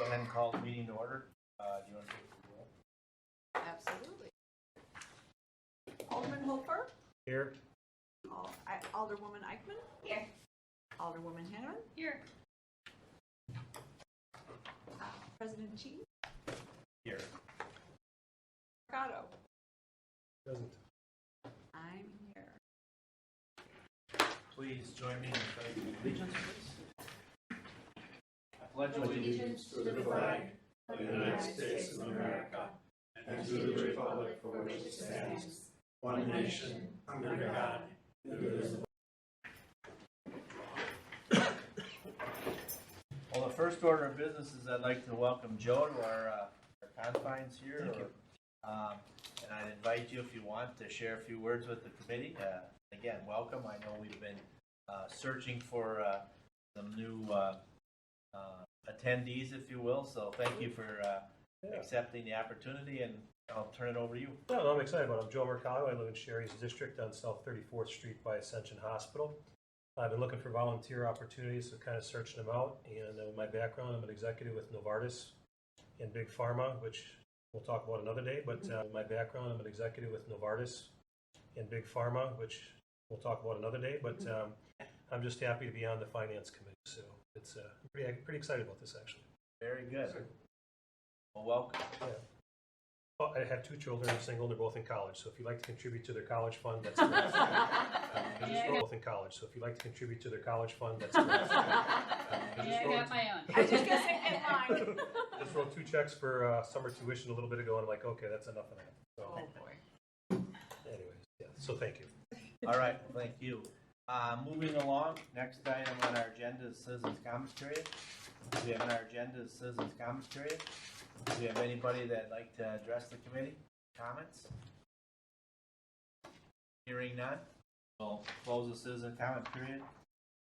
ahead and call the meeting to order. Do you want to take the roll? Absolutely. Alderman Hofer? Here. Alderwoman Eichmann? Here. Alderwoman Hanneman? Here. President Chee? Here. Mercado? Present. I'm here. Please join me in pledging allegiance, please. I pledge Allegiance to the flag of the United States of America and to the republic for which it stands, one nation, under God, indivisible. Well, the first order of business is I'd like to welcome Joe to our confines here. Thank you. And I'd invite you, if you want, to share a few words with the committee. Again, welcome. I know we've been searching for some new attendees, if you will. So thank you for accepting the opportunity, and I'll turn it over to you. No, I'm excited about it. I'm Joe Mercado. I live in Sherry's district on South 34th Street by Ascension Hospital. I've been looking for volunteer opportunities, so kind of searching them out. And with my background, I'm an executive with Novartis and Big Pharma, which we'll talk about another day. But with my background, I'm an executive with Novartis and Big Pharma, which we'll talk about another day. But I'm just happy to be on the finance committee. So it's pretty excited about this, actually. Very good. Well, welcome. Yeah. Well, I have two children, I'm single, they're both in college, so if you'd like to contribute to their college fund, that's great. They're both in college, so if you'd like to contribute to their college fund, that's great. I got my own. I was just going to say, and mine. Just wrote 2 checks for summer tuition a little bit ago, and I'm like, okay, that's enough of that. So, Oh, boy. anyways, yeah, so thank you. All right, thank you. Moving along, next item on our agenda is citizens' comments period. We have on our agenda is citizens' comments period. Do we have anybody that'd like to address the committee? Comments? Hearing none, we'll close the citizen comment period.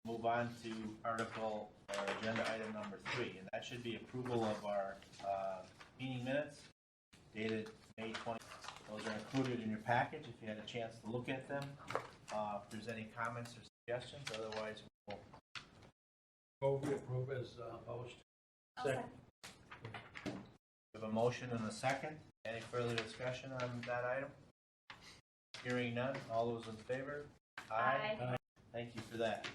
Move on to article or agenda item number 3, and that should be approval of our meeting minutes dated May 20. Those are included in your package if you had a chance to look at them. If there's any comments or suggestions, otherwise we'll Move we approve as published. Second. We have a motion and a second. Any further discussion on that item? Hearing none. All those in favor? Aye. Thank you for that.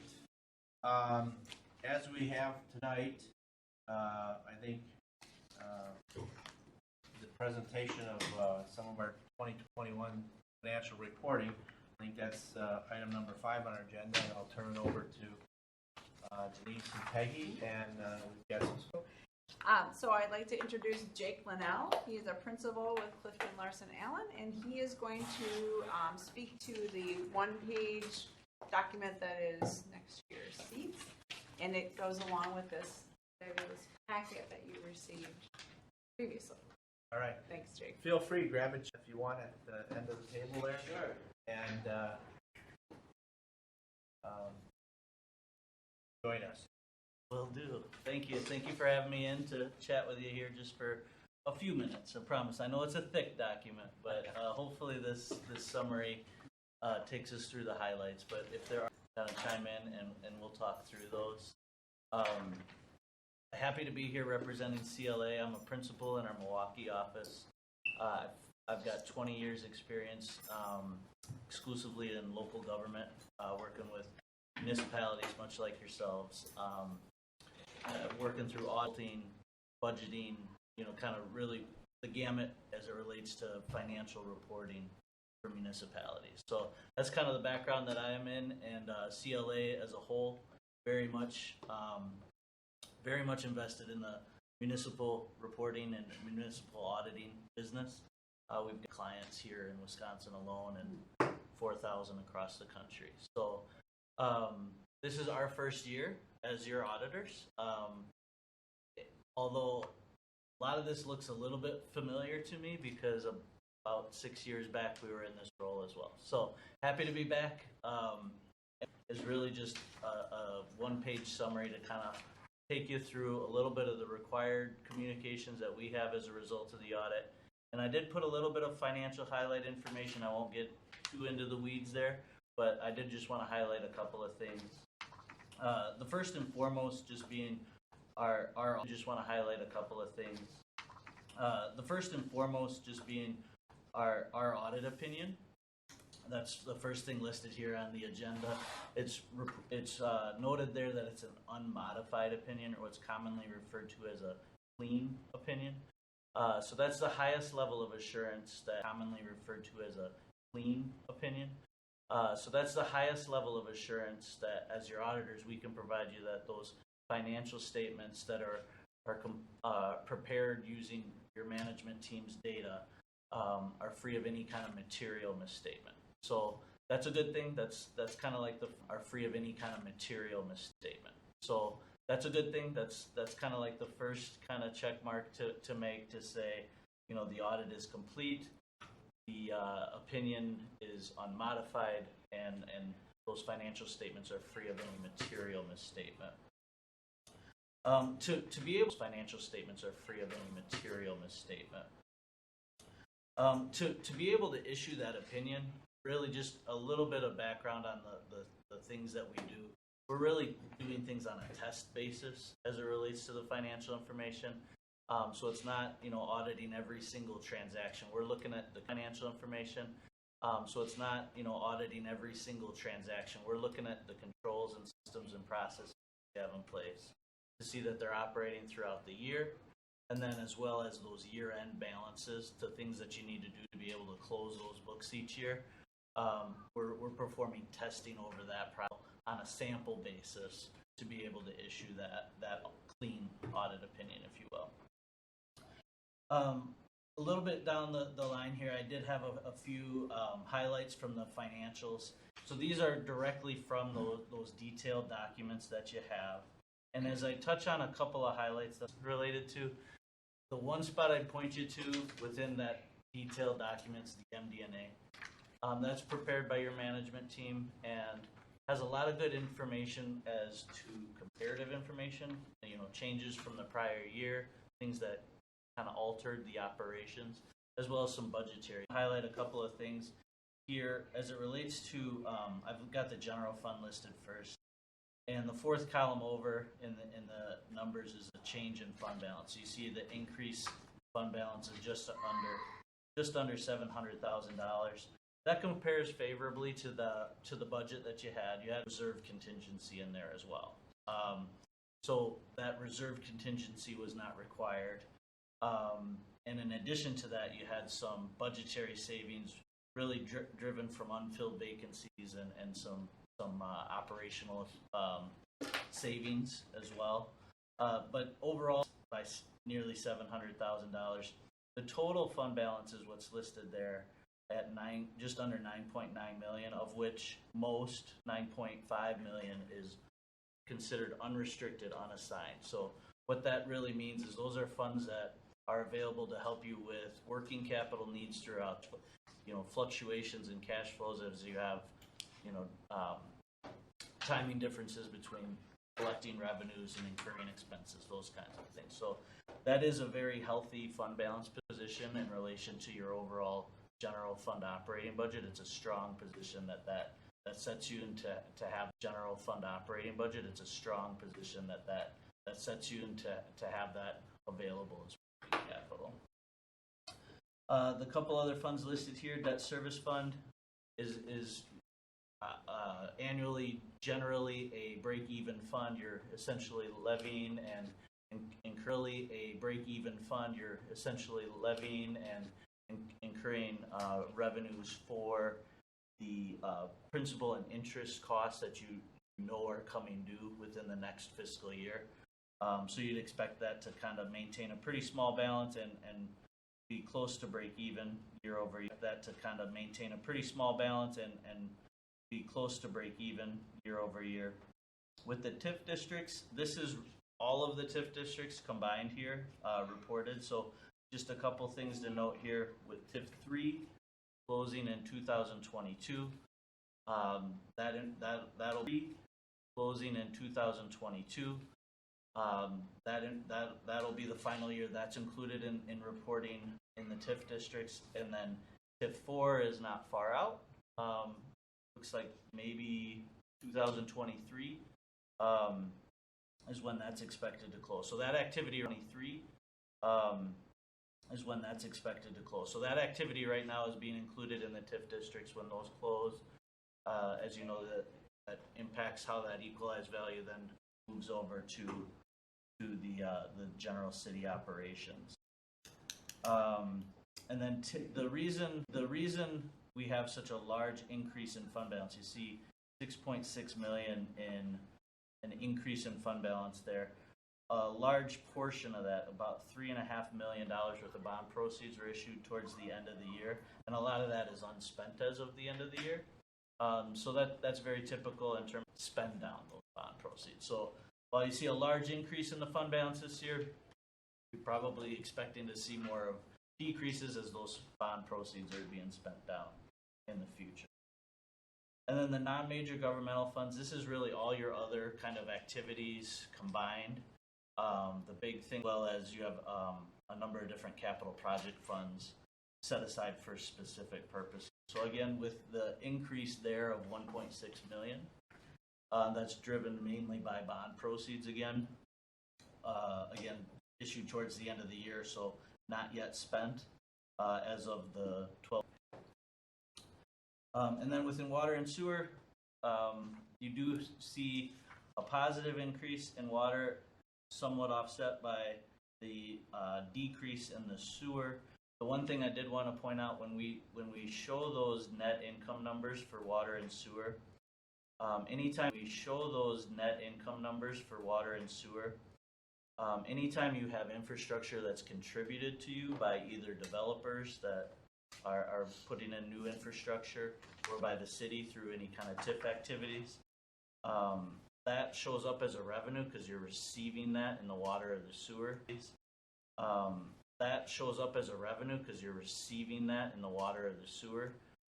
As we have tonight, I think the presentation of some of our 2021 financial reporting, I think that's item number 5 on our agenda, and I'll turn it over to Denise and Peggy, and we've got some. So I'd like to introduce Jake Linnell. He is a principal with Clifton Larson Allen, and he is going to speak to the one-page document that is next year's seats, and it goes along with this fabulous packet that you received previously. All right. Thanks, Jake. Feel free, grab it if you want at the end of the table there. Sure. And join us. Will do. Thank you. Thank you for having me in to chat with you here just for a few minutes. I promise. I know it's a thick document, but hopefully this summary takes us through the highlights. But if there are, kind of chime in and we'll talk through those. Happy to be here representing CLA. I'm a principal in our Milwaukee office. I've got 20 years experience exclusively in local government, working with municipalities much like yourselves. Working through auditing, budgeting, kind of really the gamut as it relates to financial reporting for municipalities. So that's kind of the background that I am in, and CLA as a whole, very much invested in the municipal reporting and municipal auditing business. We've got clients here in Wisconsin alone and 4,000 across the country. So this is our first year as your auditors. Although a lot of this looks a little bit familiar to me because about 6 years back we were in this role as well. So happy to be back. It's really just a one-page summary to kind of take you through a little bit of the required communications that we have as a result of the audit. And I did put a little bit of financial highlight information. I won't get too into the weeds there, but I did just want to highlight a couple of things. The first and foremost just being I just want to highlight a couple of things. The first and foremost just being our audit opinion. That's the first thing listed here on the agenda. It's noted there that it's an unmodified opinion, or what's commonly referred to as a clean opinion. So that's the highest level of assurance that commonly referred to as a clean opinion. So that's the highest level of assurance that as your auditors, we can provide you that those financial statements that are prepared using your management team's data are free of any kind of material misstatement. So that's a good thing. That's kind of like are free of any kind of material misstatement. So that's a good thing. That's kind of like the first kind of check mark to make to say, you know, the audit is complete, the opinion is unmodified, and those financial statements are free of any material misstatement. To be able, financial statements are free of any material misstatement. To be able to issue that opinion, really just a little bit of background on the things that we do. We're really doing things on a test basis as it relates to the financial information. So it's not, you know, auditing every single transaction. We're looking at the financial information. So it's not, you know, auditing every single transaction. We're looking at the controls and systems and processes we have in place to see that they're operating throughout the year, and then as well as those year-end balances, the things that you need to do to be able to close those books each year. We're performing testing over that on a sample basis to be able to issue that clean audit opinion, if you will. A little bit down the line here, I did have a few highlights from the financials. So these are directly from those detailed documents that you have. And as I touch on a couple of highlights that's related to, the one spot I'd point you to within that detailed documents, the MD&A, that's prepared by your management team and has a lot of good information as to comparative information, you know, changes from the prior year, things that kind of altered the operations, as well as some budgetary. I'll highlight a couple of things here as it relates to, I've got the general fund listed first. And the fourth column over in the numbers is a change in fund balance. So you see the increase fund balance of just under $700,000. That compares favorably to the budget that you had. You had reserve contingency in there as well. So that reserve contingency was not required. And in addition to that, you had some budgetary savings really driven from unfilled vacancies and some operational savings as well. But overall, by nearly $700,000, the total fund balance is what's listed there at just under $9.9 million, of which most $9.5 million is considered unrestricted, unassigned. So what that really means is those are funds that are available to help you with working capital needs throughout, you know, fluctuations in cash flows as you have, you know, timing differences between collecting revenues and incurring expenses, those kinds of things. So that is a very healthy fund balance position in relation to your overall general fund operating budget. It's a strong position that sets you into to have general fund operating budget. It's a strong position that sets you into to have that available as working capital. The couple other funds listed here, debt service fund is annually generally a break-even fund. You're essentially levying and incurring a break-even fund. You're essentially levying and incurring revenues for the principal and interest costs that you know are coming due within the next fiscal year. So you'd expect that to kind of maintain a pretty small balance and be close to break even year over year. That to kind of maintain a pretty small balance and be close to break even year over year. With the TIF districts, this is all of the TIF districts combined here reported. So just a couple things to note here with TIF 3 closing in 2022. That'll be closing in 2022. That'll be the final year that's included in reporting in the TIF districts, and then TIF 4 is not far out. Looks like maybe 2023. is when that's expected to close. So that activity 23 is when that's expected to close. So that activity right now is being included in the TIF districts when those close. As you know, that impacts how that equalized value then moves over to the general city operations. And then the reason we have such a large increase in fund balance, you see 6.6 million in an increase in fund balance there. A large portion of that, about $3.5 million worth of bond proceeds, were issued towards the end of the year, and a lot of that is unspent as of the end of the year. So that's very typical in terms of spend down those bond proceeds. So while you see a large increase in the fund balance this year, you're probably expecting to see more of decreases as those bond proceeds are being spent down in the future. And then the non-major governmental funds, this is really all your other kind of activities combined. The big thing, well as you have a number of different capital project funds set aside for specific purposes. So again, with the increase there of 1.6 million, that's driven mainly by bond proceeds again. Again, issued towards the end of the year, so not yet spent as of the 12th. And then within water and sewer, you do see a positive increase in water, somewhat offset by the decrease in the sewer. The one thing I did want to point out when we show those net income numbers for water and sewer, anytime we show those net income numbers for water and sewer, anytime you have infrastructure that's contributed to you by either developers that are putting in new infrastructure or by the city through any kind of TIF activities, that shows up as a revenue because you're receiving that in the water or the sewer. That shows up as a revenue because you're receiving that in the water or the sewer,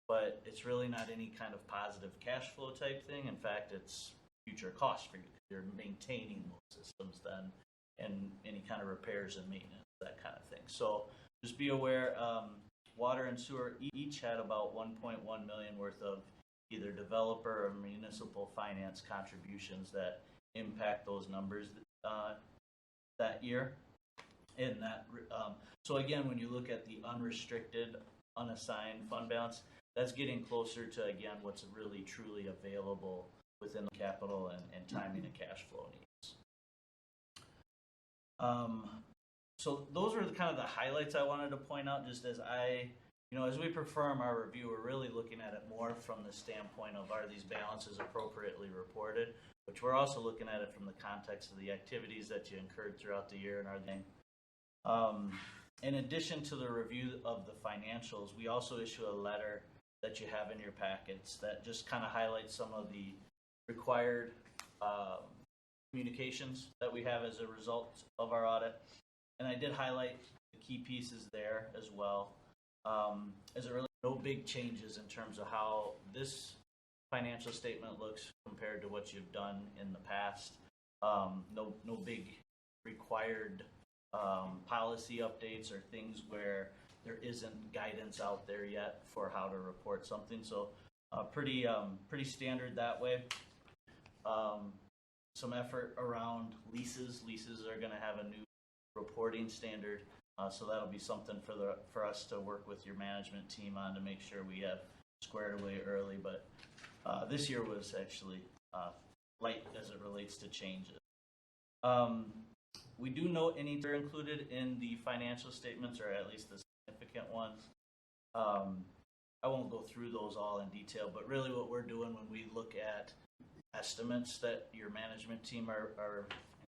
but it's really not any kind of positive cash flow type thing. In fact, it's future cost for you. You're maintaining those systems then, and any kind of repairs and maintenance, that kind of thing. So just be aware, water and sewer each had about 1.1 million worth of either developer or municipal finance contributions that impact those numbers that year. And that, so again, when you look at the unrestricted, unassigned fund balance, that's getting closer to, again, what's really truly available within the capital and timing and cash flow needs. So those were kind of the highlights I wanted to point out, just as as we perform our review, we're really looking at it more from the standpoint of, are these balances appropriately reported, which we're also looking at it from the context of the activities that you incurred throughout the year and are they. In addition to the review of the financials, we also issue a letter that you have in your packets that just kind of highlights some of the required communications that we have as a result of our audit. And I did highlight the key pieces there as well. As it really, no big changes in terms of how this financial statement looks compared to what you've done in the past. No big required policy updates or things where there isn't guidance out there yet for how to report something. So pretty standard that way. Some effort around leases. Leases are going to have a new reporting standard. So that'll be something for us to work with your management team on to make sure we have squared away early. But this year was actually light as it relates to changes. We do note any that are included in the financial statements, or at least the significant ones. I won't go through those all in detail, but really what we're doing when we look at estimates that your management team are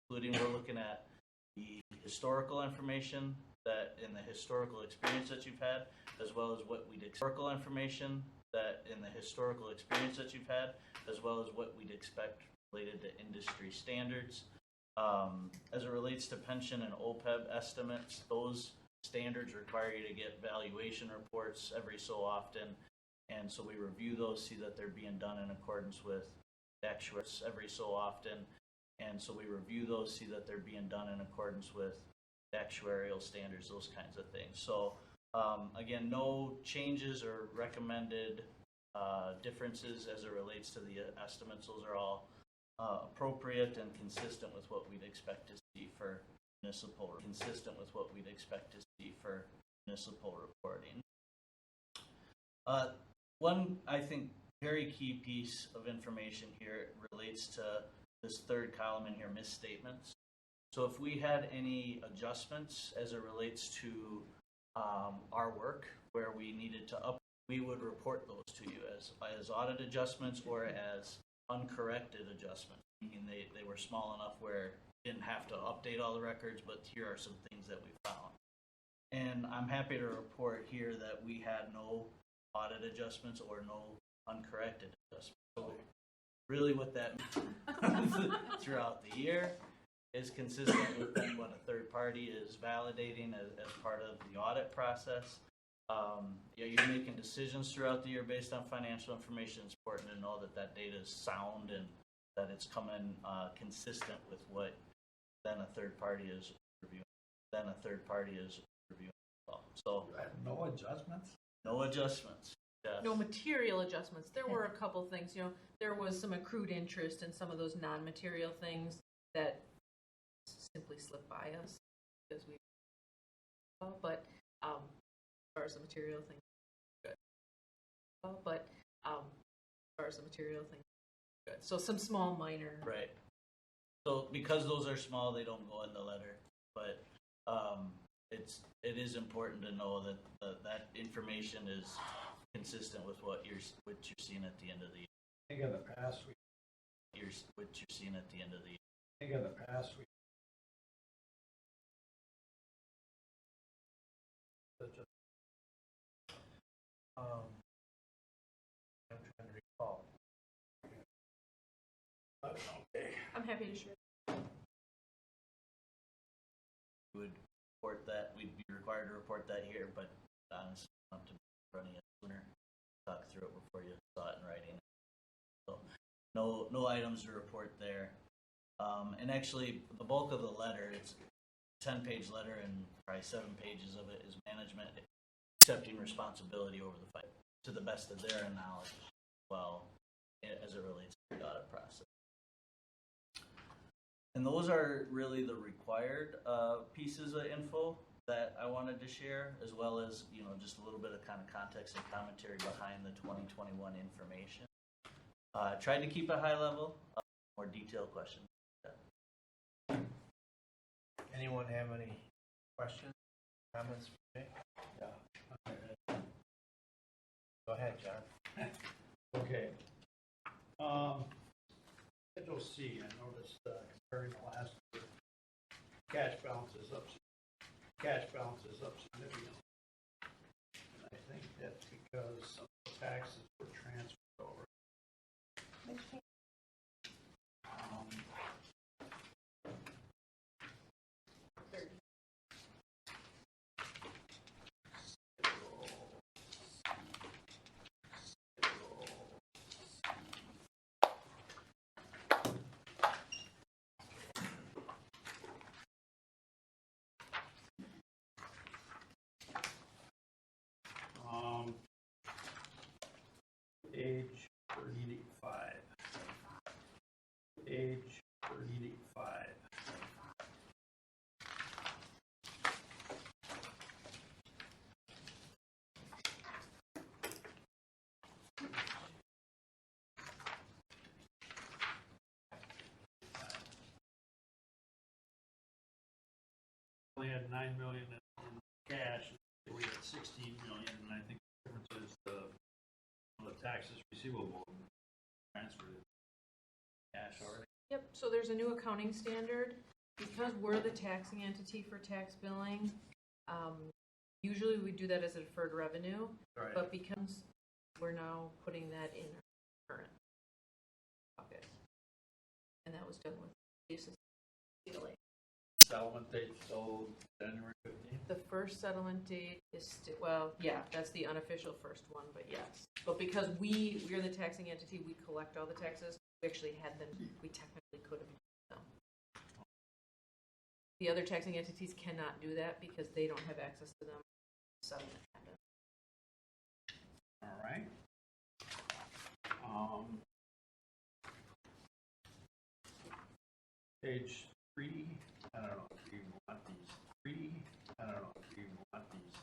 including, we're looking at the historical information that in the historical experience that you've had, as well as what we'd historical information that in the historical experience that you've had, as well as what we'd expect related to industry standards. As it relates to pension and OPEB estimates, those standards require you to get valuation reports every so often, and so we review those, see that they're being done in accordance with actuaries every so often, and so we review those, see that they're being done in accordance with actuarial standards, those kinds of things. So again, no changes or recommended differences as it relates to the estimates. Those are all appropriate and consistent with what we'd expect to see for municipal reporting. One, I think, very key piece of information here relates to this third column in here, misstatements. So if we had any adjustments as it relates to our work where we needed to we would report those to you as audit adjustments or as uncorrected adjustments, meaning they were small enough where you didn't have to update all the records, but here are some things that we found. And I'm happy to report here that we had no audit adjustments or no uncorrected adjustments. So really what that means throughout the year is consistent with what a third party is validating as part of the audit process. You're making decisions throughout the year based on financial information. It's important to know that that data is sound and that it's coming consistent with what then a third party is reviewing. So No adjustments? no adjustments. Yes. No material adjustments. There were a couple things, there was some accrued interest and some of those non-material things that simply slipped by us because we, but as far as the material thing, good. But as far as the material thing, good. So some small minor. Right. So because those are small, they don't go in the letter, but it is important to know that that information is consistent with what you're seeing at the end of the year. I think in the past, What you're seeing at the end of the year. I think in the past, I'm trying to recall. okay. I'm happy to share. We would report that. We'd be required to report that here, but honestly, not to be running it sooner. Talk through it before you saw it in writing. So, no items to report there. And actually, the bulk of the letter, it's a 10-page letter, and probably 7 pages of it is management accepting responsibility over the fight to the best of their knowledge, well, as it relates to the audit process. And those are really the required pieces of info that I wanted to share, as well as just a little bit of kind of context and commentary behind the 2021 information. Tried to keep it high level. More detailed questions. Anyone have any questions, comments for me? Yeah. Go ahead, John. Okay. Schedule C, I noticed comparing the last year, cash balance is up significantly. And I think that's because some of the taxes were transferred over. Page 35. Page 35. We had $9 million in cash. We had $16 million, and I think the difference is the taxes receivable transferred cash already. Yep, so there's a new accounting standard. Because we're the taxing entity for tax billing, usually we do that as a deferred revenue, Right. but because we're now putting that in our current bucket. And that was done with basis CLA. Settlement date still January 15th. The first settlement date is that's the unofficial first one, but yes. But because we're the taxing entity, we collect all the taxes. We actually had them. We technically could have used them. The other taxing entities cannot do that because they don't have access to them. Settlement happened. All right. Page 3, I don't know if you want these 3, I don't know if you want these.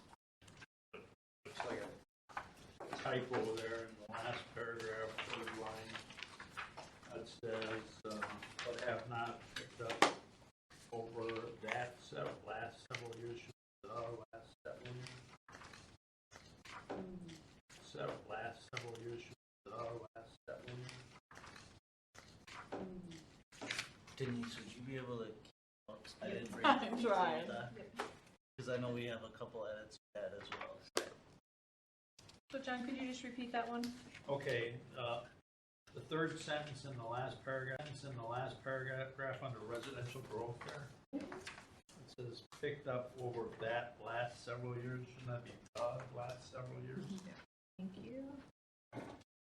Looks like a typo there in the last paragraph, third line. That says, but have not picked up over that last several years, last several years. Last several years, last several years. Denise, would you be able to keep notes? I didn't bring I'm the trying. because I know we have a couple edits to that as well. So John, could you just repeat that one? Okay, the third sentence in the last paragraph, under residential growth there. It says picked up over that last several years, shouldn't that be last several years? Thank you.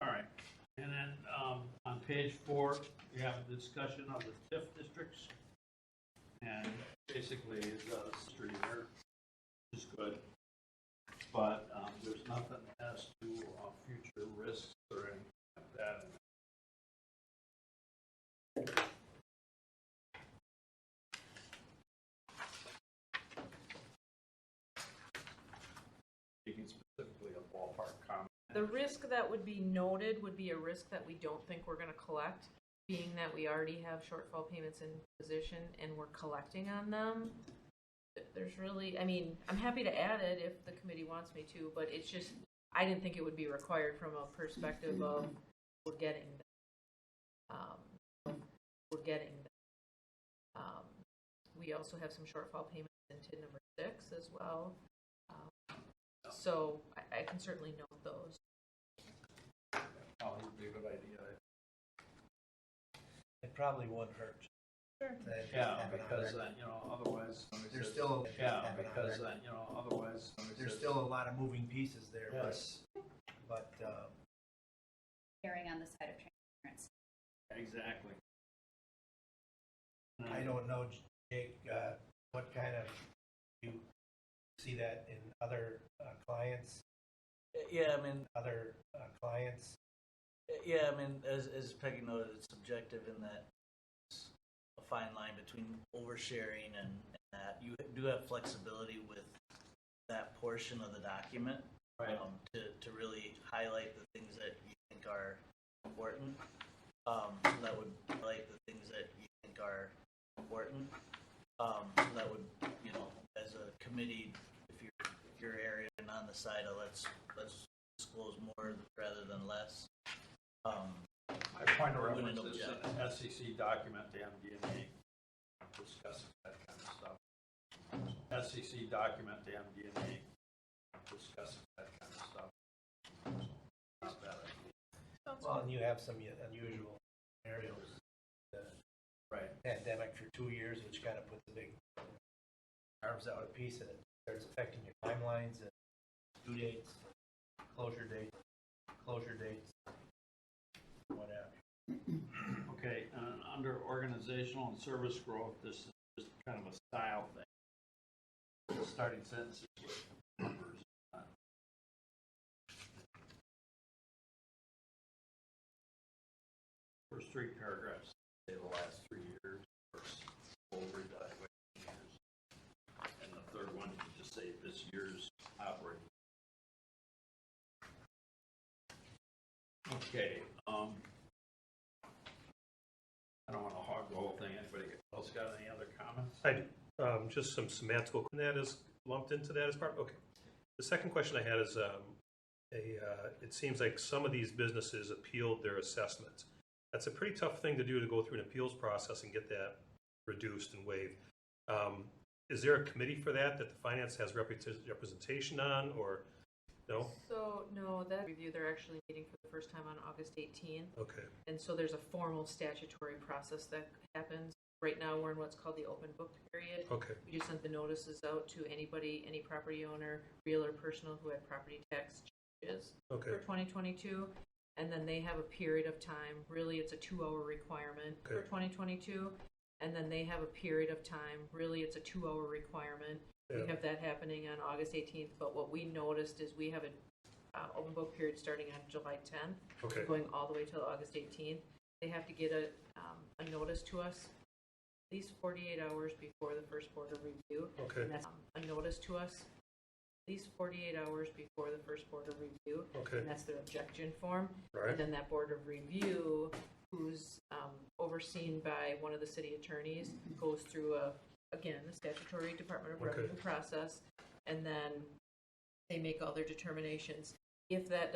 All right, and then on page 4, you have a discussion of the TIF districts, and basically the history there is good, but there's nothing as to future risks or anything like that. Speaking specifically of ballpark comment. The risk that would be noted would be a risk that we don't think we're going to collect, being that we already have shortfall payments in position and we're collecting on them. There's really, I mean, I'm happy to add it if the committee wants me to, but it's just, I didn't think it would be required from a perspective of we're getting them. We also have some shortfall payments in TID number 6 as well. So I can certainly note those. Probably would be a good idea. It probably wouldn't hurt. Sure. Yeah, because otherwise There's still, otherwise there's still a lot of moving pieces there, yes, but erring on the side of transparency. exactly. I don't know, Jake, what kind of, you see that in other clients? Yeah, I mean, yeah, I mean, as Peggy noted, it's subjective in that it's a fine line between oversharing and that. You do have flexibility with that portion of the document, Right. To really highlight the things that you think are important. That would highlight the things that you think are important. That would, as a committee, if you're erring on the side of let's disclose more rather than less. My point of reference is an SEC document, the MD&A, discussing that kind of stuff. SEC document, the MD&A, discussing that kind of stuff. Not bad idea. Well, and you have some unusual scenarios. Right. Pandemic for 2 years, which kind of puts a big, carves out a piece and it starts affecting your timelines and due dates, closure dates, whatever. Okay, under organizational and service growth, this is just kind of a style thing. The starting sentences with numbers. First 3 paragraphs say the last 3 years, first full reevaluation years. And the third one, you just say this year's operating. Okay, I don't want to hog the whole thing. Anybody else got any other comments? I do. Just some semantical, and that is lumped into that as part. Okay. The second question I had is, it seems like some of these businesses appealed their assessments. That's a pretty tough thing to do, to go through an appeals process and get that reduced and waived. Is there a committee for that the finance has representation on, or no? So, no, that review, they're actually meeting for the first time on August 18th. Okay. And so there's a formal statutory process that happens. Right now, we're in what's called the open book period. Okay. We just sent the notices out to anybody, any property owner, real or personal, who had property tax changes Okay. for 2022. And then they have a period of time, really it's a 2-hour requirement for 2022. And then they have a period of time, really it's a 2-hour requirement. Yeah. We have that happening on August 18th, but what we noticed is we have an open book period starting on July 10th, Okay. going all the way till August 18th. They have to get a notice to us least 48 hours before the first board of review. Okay. And that's a notice to us, at least 48 hours before the first board of review. Okay. And that's their objection form. Right. And then that board of review, who's overseen by one of the city attorneys, goes through again, the statutory Department of Okay. Revenue process, and then they make all their determinations. If that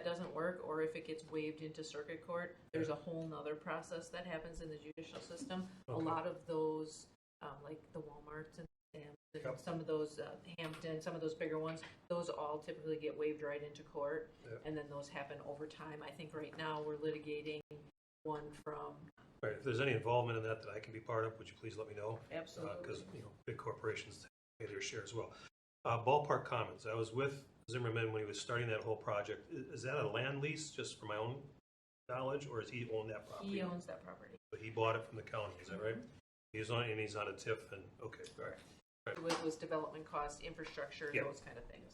doesn't work, or if it gets waived into circuit court, there's a whole nother process that happens in the judicial system. Okay. A lot of those, like the Walmarts and Sam's and Yep. some of those Hampton, some of those bigger ones, those all typically get waived right into court, Yep. and then those happen over time. I think right now we're litigating one from Right, if there's any involvement in that I can be part of, would you please let me know? absolutely. Because, big corporations pay their share as well. Ballpark Commons, I was with Zimmerman when he was starting that whole project. Is that a land lease, just for my own knowledge, or does he own that property? He owns that property. But he bought it from the county, is that right? He's on a TIF, and, okay, all right. It was development cost, infrastructure, Yeah. those kind of things.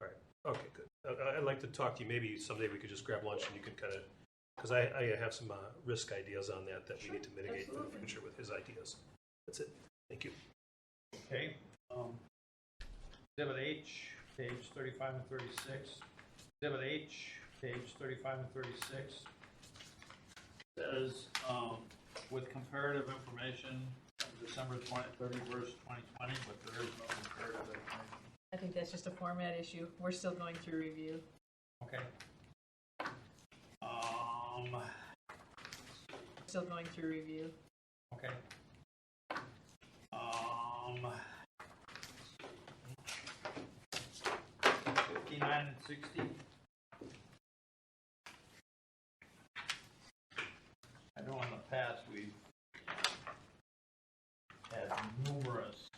All right, okay, good. I'd like to talk to you, maybe someday we could just grab lunch and you could kind of, because I have some risk ideas on that we need to mitigate for the absolutely. future with his ideas. That's it, thank you. Okay, Exhibit H, page 35 and 36. Exhibit H, page 35 and 36. Says, with comparative information, December 31st, 2020, but there is no comparative information. I think that's just a format issue. We're still going through review. Okay. Still going through review. Okay. 59 and 60. I know in the past we've had numerous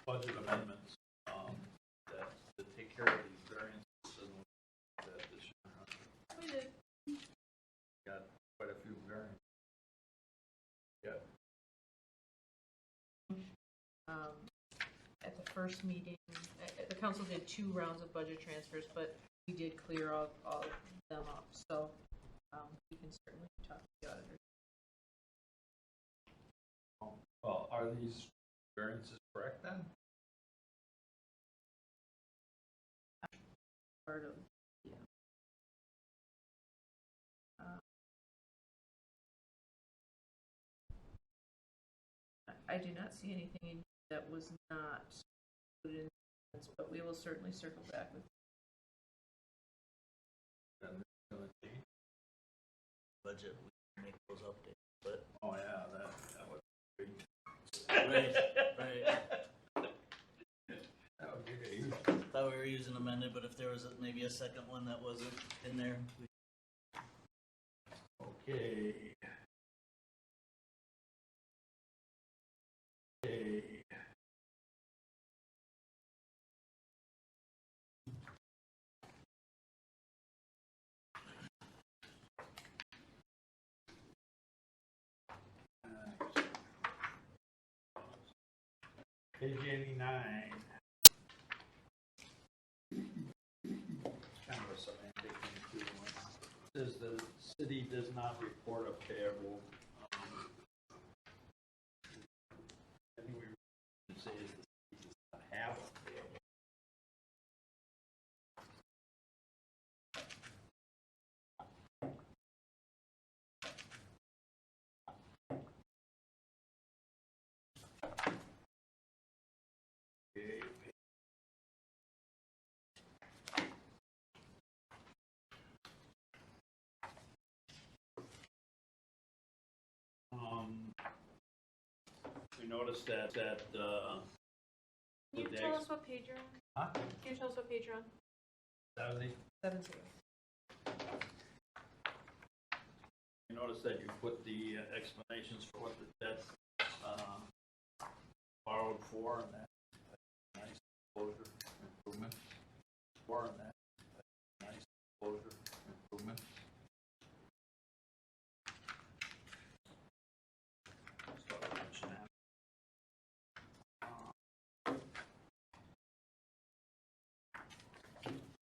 budget amendments that take care of these variances and that this year. We did. Got quite a few variants. Yeah. At the first meeting, the council did 2 rounds of budget transfers, but we did clear all of them up. So we can certainly talk to the auditor. Well, are these variances correct then? Part of, yeah. I do not see anything that was not included in this, but we will certainly circle back with. Budget, we can make those updates, but. Oh, yeah, that would be. Right, right. That would be a huge. Thought we were using amended, but if there was maybe a second one that wasn't in there, Okay. Okay. Page 89. Kind of a semantic thing too. It says the city does not report a payable. I think we should say is the city does not have a payable. Okay. We noticed that Can you the tell us what page you're on? Huh? Can you tell us what page you're on? 70. 70. You notice that you put the explanations for what the debt borrowed for, and that nice closure improvement. For and that nice closure improvement. Just thought I'd mention that.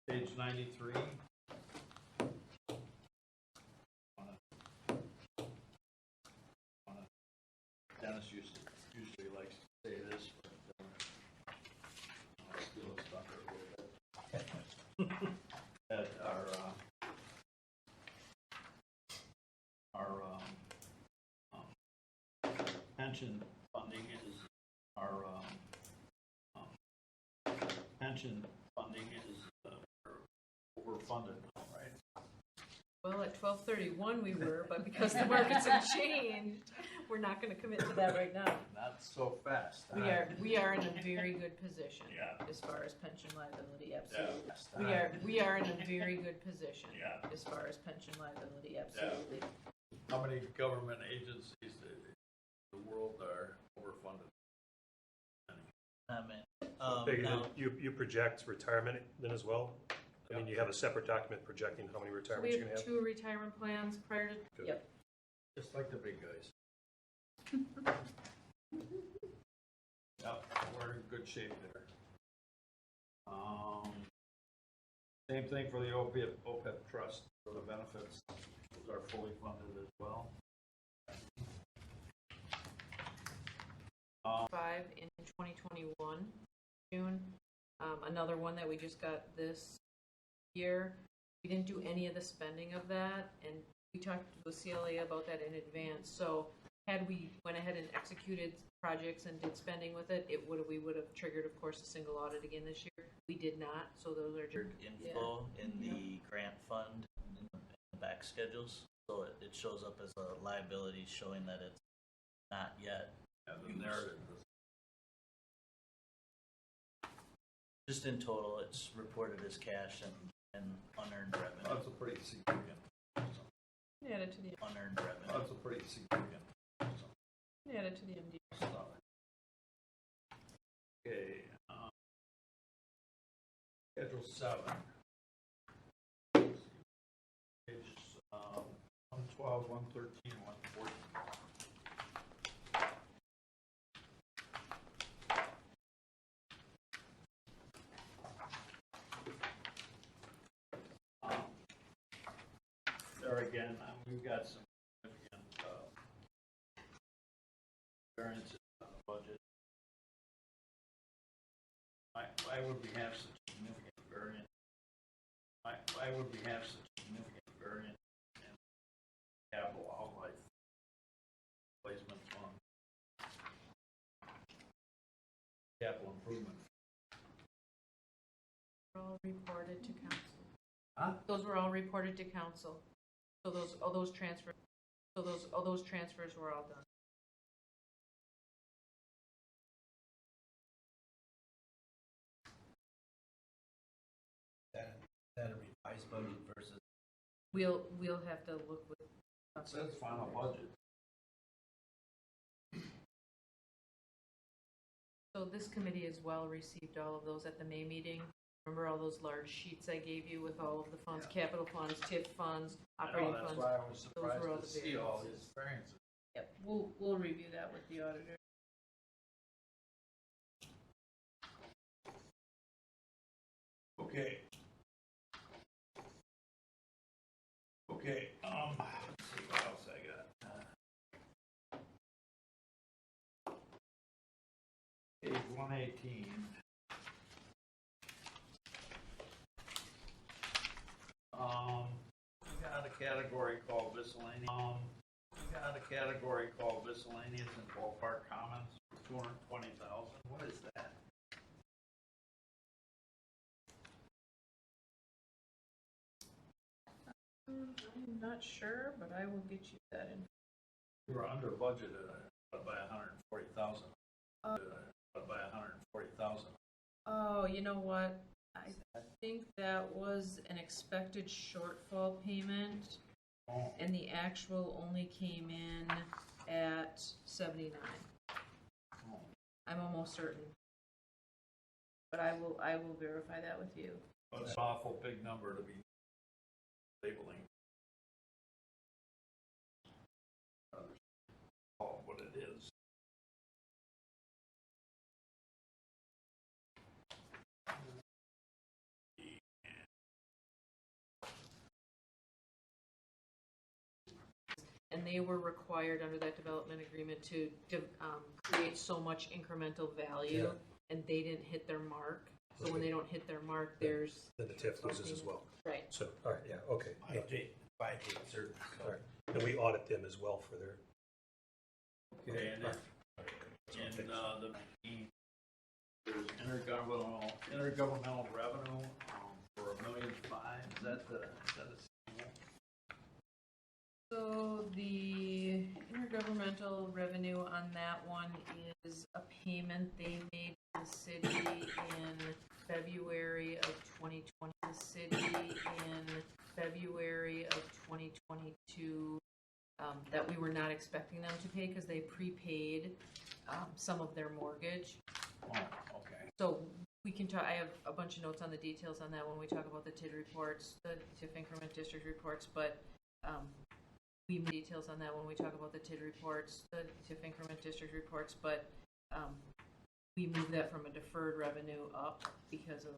Page 93. usually likes to say this, but I'll steal his thunder a little bit. That our pension funding is overfunded now, right? Well, at 12/31 we were, but because the markets have changed, we're not going to commit to that right now. Not so fast. We are in a very good position. Yeah. As far as pension liability, absolutely. Yeah. We are in a very good position. Yeah. As far as pension liability, absolutely. How many government agencies in the world are overfunded? Bigger than, Now, you project retirement then as well? I mean, you have a separate document projecting how many So retirements we you're have gonna have? 2 retirement plans prior to, Good. yep. Just like the big guys. Yep, we're in good shape there. Same thing for the OPEB trust for the benefits. Those are fully funded as well. 5 in 2021, June. Another one that we just got this year. We didn't do any of the spending of that, and we talked with CLA about that in advance. So had we went ahead and executed projects and did spending with it, we would have triggered, of course, a single audit again this year. We did not, so those are just info in the grant fund in the back schedules, so it shows up as a liability showing that it's not yet. Yeah, the narrative. Just in total, it's reported as cash and unearned revenue. That's a pretty significant. added to the Unearned revenue. That's a pretty significant. added to the MD. Okay. Schedule 7. Pages 112, 113, 114. There again, we've got some significant variances on the budget. Why would we have such significant variance? Why would we have such significant variance in capital outlay placement fund? Capital improvement. All reported to council. Huh? Those were all reported to council. So all those transfers were all done. That a revised budget versus We'll have to look with. It says final budget. So this committee as well received all of those at the May meeting. Remember all those large sheets I gave you with all of the funds, capital funds, TIF funds, operating That's funds? why I was surprised were all to the see all variances. these variances. Yep, we'll review that with the auditor. Okay. Okay, let's see what else I got. Page 118. We got a category called miscellaneous and ballpark comments, 220,000. What is that? I'm not sure, but I will get you that in. We were under budgeted by 140,000. By 140,000. Oh, you know what? I think that was an expected shortfall payment, Oh. and the actual only came in at 79. Oh. I'm almost certain. But I will verify that with you. That's an awful big number to be labeling. What it is. and they were required under that development agreement to create so much incremental value, and they didn't hit their mark. So when they don't hit their mark, there's Then the TIF loses as well. right. So, all right, yeah, okay. Yeah. 5G service. All right. And we audit them as well for their. Okay, and then, there's intergovernmental revenue, for $1.5 million. Is that a So the intergovernmental revenue on that one is a payment they made to the city in February of 2020. The city in February of 2022 that we were not expecting them to pay because they prepaid some of their mortgage. Oh, okay. So we can talk. I have a bunch of notes on the details on that when we talk about the TID reports, the TIF increment district reports, but we details on that when we talk about the TID reports, the TIF increment district reports, but we moved that from a deferred revenue up because of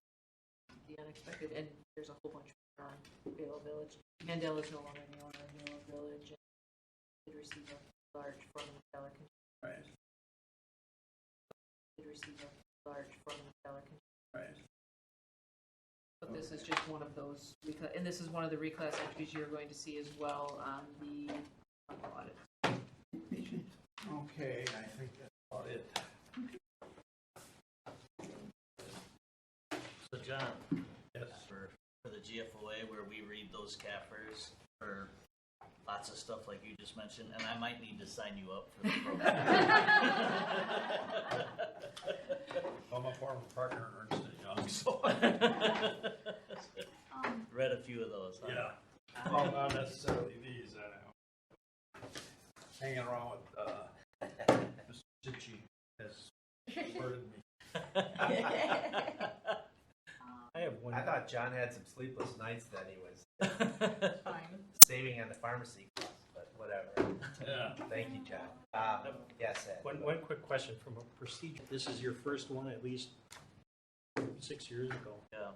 the unexpected, and there's a whole bunch on Vale Village. Mandel is no longer the owner of Vale Village, and did receive a large $4 million Right. did receive a large $4 million Right. But this is just one of those, and this is one of the reclass entries you're going to see as well on the audit. Okay, I think that's about it. So John, Yes. for the GFOA where we read those CAFRs for lots of stuff like you just mentioned, and I might need to sign you up for the program. I'm a former partner in Ernst & Young, so. Read a few of those. Huh? Yeah. Well, not necessarily these, I know. Hanging around with Mr. Chichi has converted me. I have one. I thought John had some sleepless nights that he was Fine. saving on the pharmacy costs, but whatever. Yeah. Thank you, John. Yes, Ed. One quick question from a procedure. This is your first one at least 6 years ago. Yeah.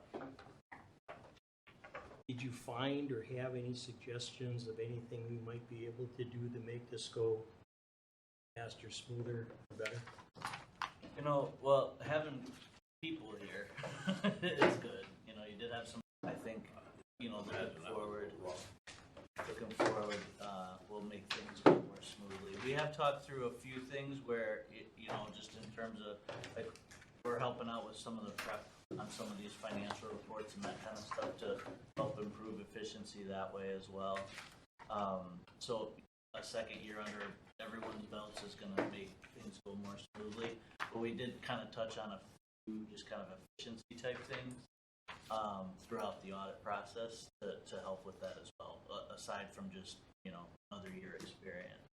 Did you find or have any suggestions of anything we might be able to do to make this go faster, smoother, better? You know, well, having people here is good. You know, you did have some, I think, you know, looking forward, will make things go more smoothly. We have talked through a few things where, you know, just in terms of, like, we're helping out with some of the prep on some of these financial reports and that kind of stuff to help improve efficiency that way as well. So a second year under everyone's belts is going to make things go more smoothly. But we did kind of touch on a few just kind of efficiency type things throughout the audit process to help with that as well, aside from just, you know, another year experience.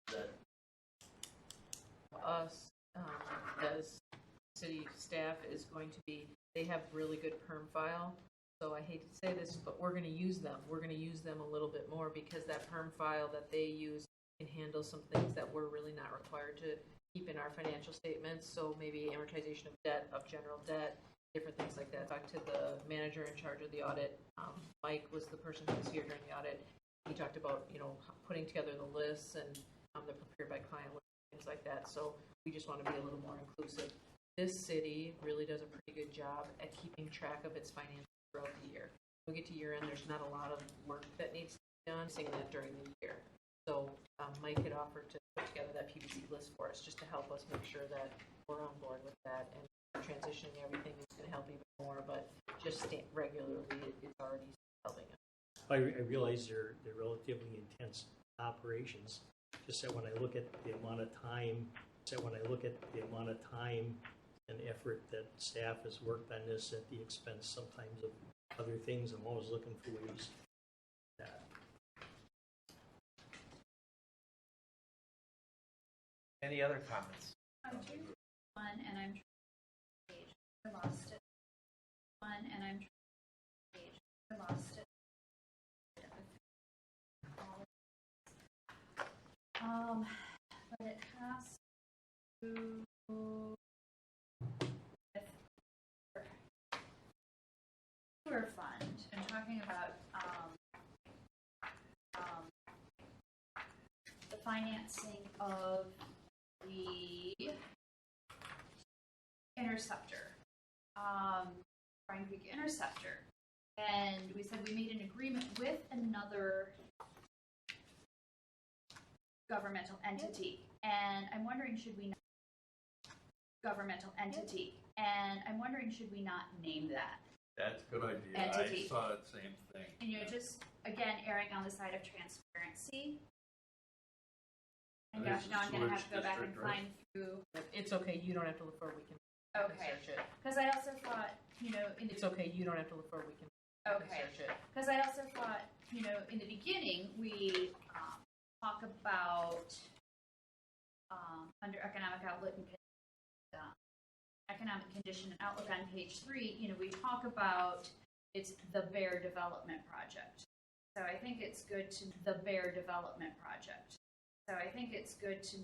That Us, as city staff, is going to be, they have really good perm file. So I hate to say this, but we're going to use them. We're going to use them a little bit more because that perm file that they use can handle some things that we're really not required to keep in our financial statements. So maybe amortization of debt, of general debt, different things like that. Back to the manager in charge of the audit. Mike was the person who was here during the audit. He talked about, you know, putting together the lists and the prepared by client lists, things like that. So we just want to be a little more inclusive. This city really does a pretty good job at keeping track of its finances throughout the year. When we get to year end, there's not a lot of work that needs to be done, seeing that during the year. So Mike had offered to put together that PBC list for us just to help us make sure that we're on board with that, and transitioning everything is going to help even more, but just regularly, it's already helping us. I realize they're relatively intense operations. Just that when I look at the amount of time, and effort that staff has worked on this at the expense sometimes of other things, I'm always looking for ways that. Any other comments? I'm doing one and I'm trying to page. I lost it. One and I'm trying to page. I lost it. But it has to sewer fund and talking about financing of the interceptor, Bryan Creek Interceptor. And we said we made an agreement with another governmental entity. And I'm wondering, should we not name that? That's a good idea. Entity. I saw that same thing. And you're just, again, erring on the side of transparency. And That gosh, is now I'm gonna have to sewage go back and district, right? find through. It's okay, you don't have to look for it, we can Okay, search it. because I also thought, in It's okay, you don't have to look for it, we can okay, search it. because I also thought, in the beginning, we talk about under economic outlook and economic condition and outlook on page 3, we talk about it's the Bear Development Project. So I think it's good to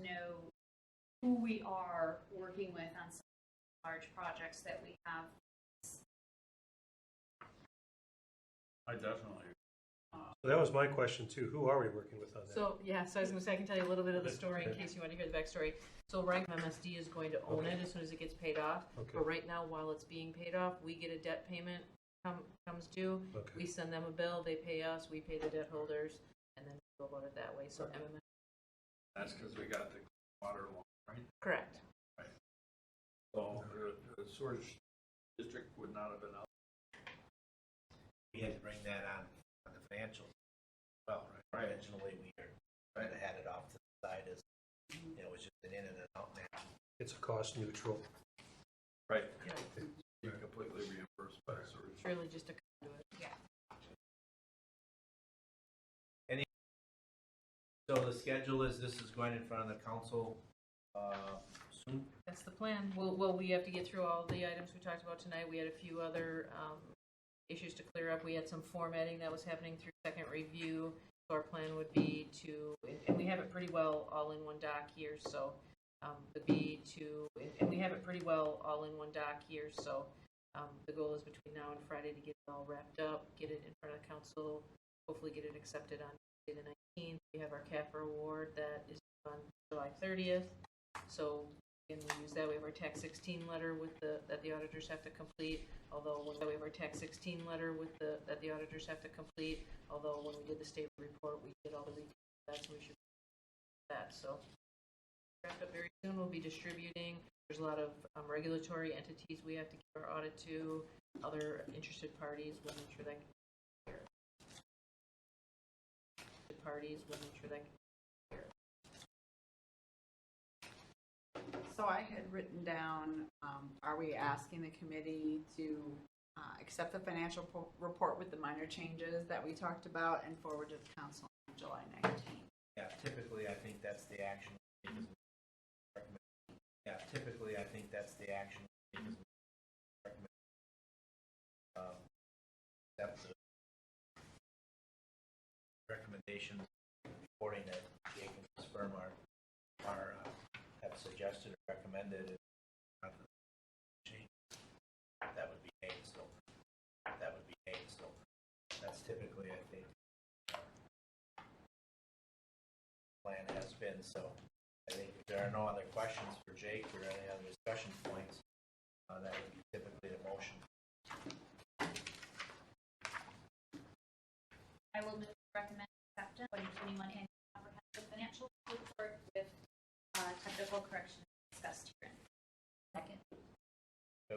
know who we are working with on some large projects that we have. I definitely. So that was my question too. Who are we working with on that? So, yeah, so I was gonna say, I can tell you a little bit of the story in case you want to hear the backstory. So Rank MSD is going to own it as soon as it gets paid off. Okay. But right now, while it's being paid off, we get a debt payment comes due. Okay. We send them a bill, they pay us, we pay the debt holders, and then we go about it that way. So MMS. That's because we got the water line, right? Correct. So the sewer district would not have been out. We had to bring that on the financials. Well, right. Originally, we were trying to had it off to the side as, it was just an in and an out now. It's a cost neutral. Right. You're completely reimbursed by the sewer. It's really just a conduit. Yeah. So the schedule is, this is going in front of the council soon? That's the plan. Well, we have to get through all the items we talked about tonight. We had a few other issues to clear up. We had some formatting that was happening through second review. So our plan would be to, and we have it pretty well all in one doc here, so the goal is between now and Friday to get it all wrapped up, get it in front of the council, hopefully get it accepted on Tuesday the 19th. We have our CAFR award that is on July 30th. So again, we use that. We have our Tax 16 letter that the auditors have to complete. Although when we did the state report, we did all the review of that, so we should do that. So wrapped up very soon. We'll be distributing. There's a lot of regulatory entities we have to give our audit to. Other interested parties. We'll make sure that. So I had written down, are we asking the committee to accept the financial report with the minor changes that we talked about and forward to the council on July 19th? Yeah, typically, I think that's the action. Accept the recommendations reporting that Jake and his firm are have suggested or recommended. That would be made, so that's typically, I think, plan has been. So I think if there are no other questions for Jake or any other discussion points, that would be typically the motion. I will move to recommend acceptance of 2021 annual comprehensive financial report with technical corrections discussed herein. Second. We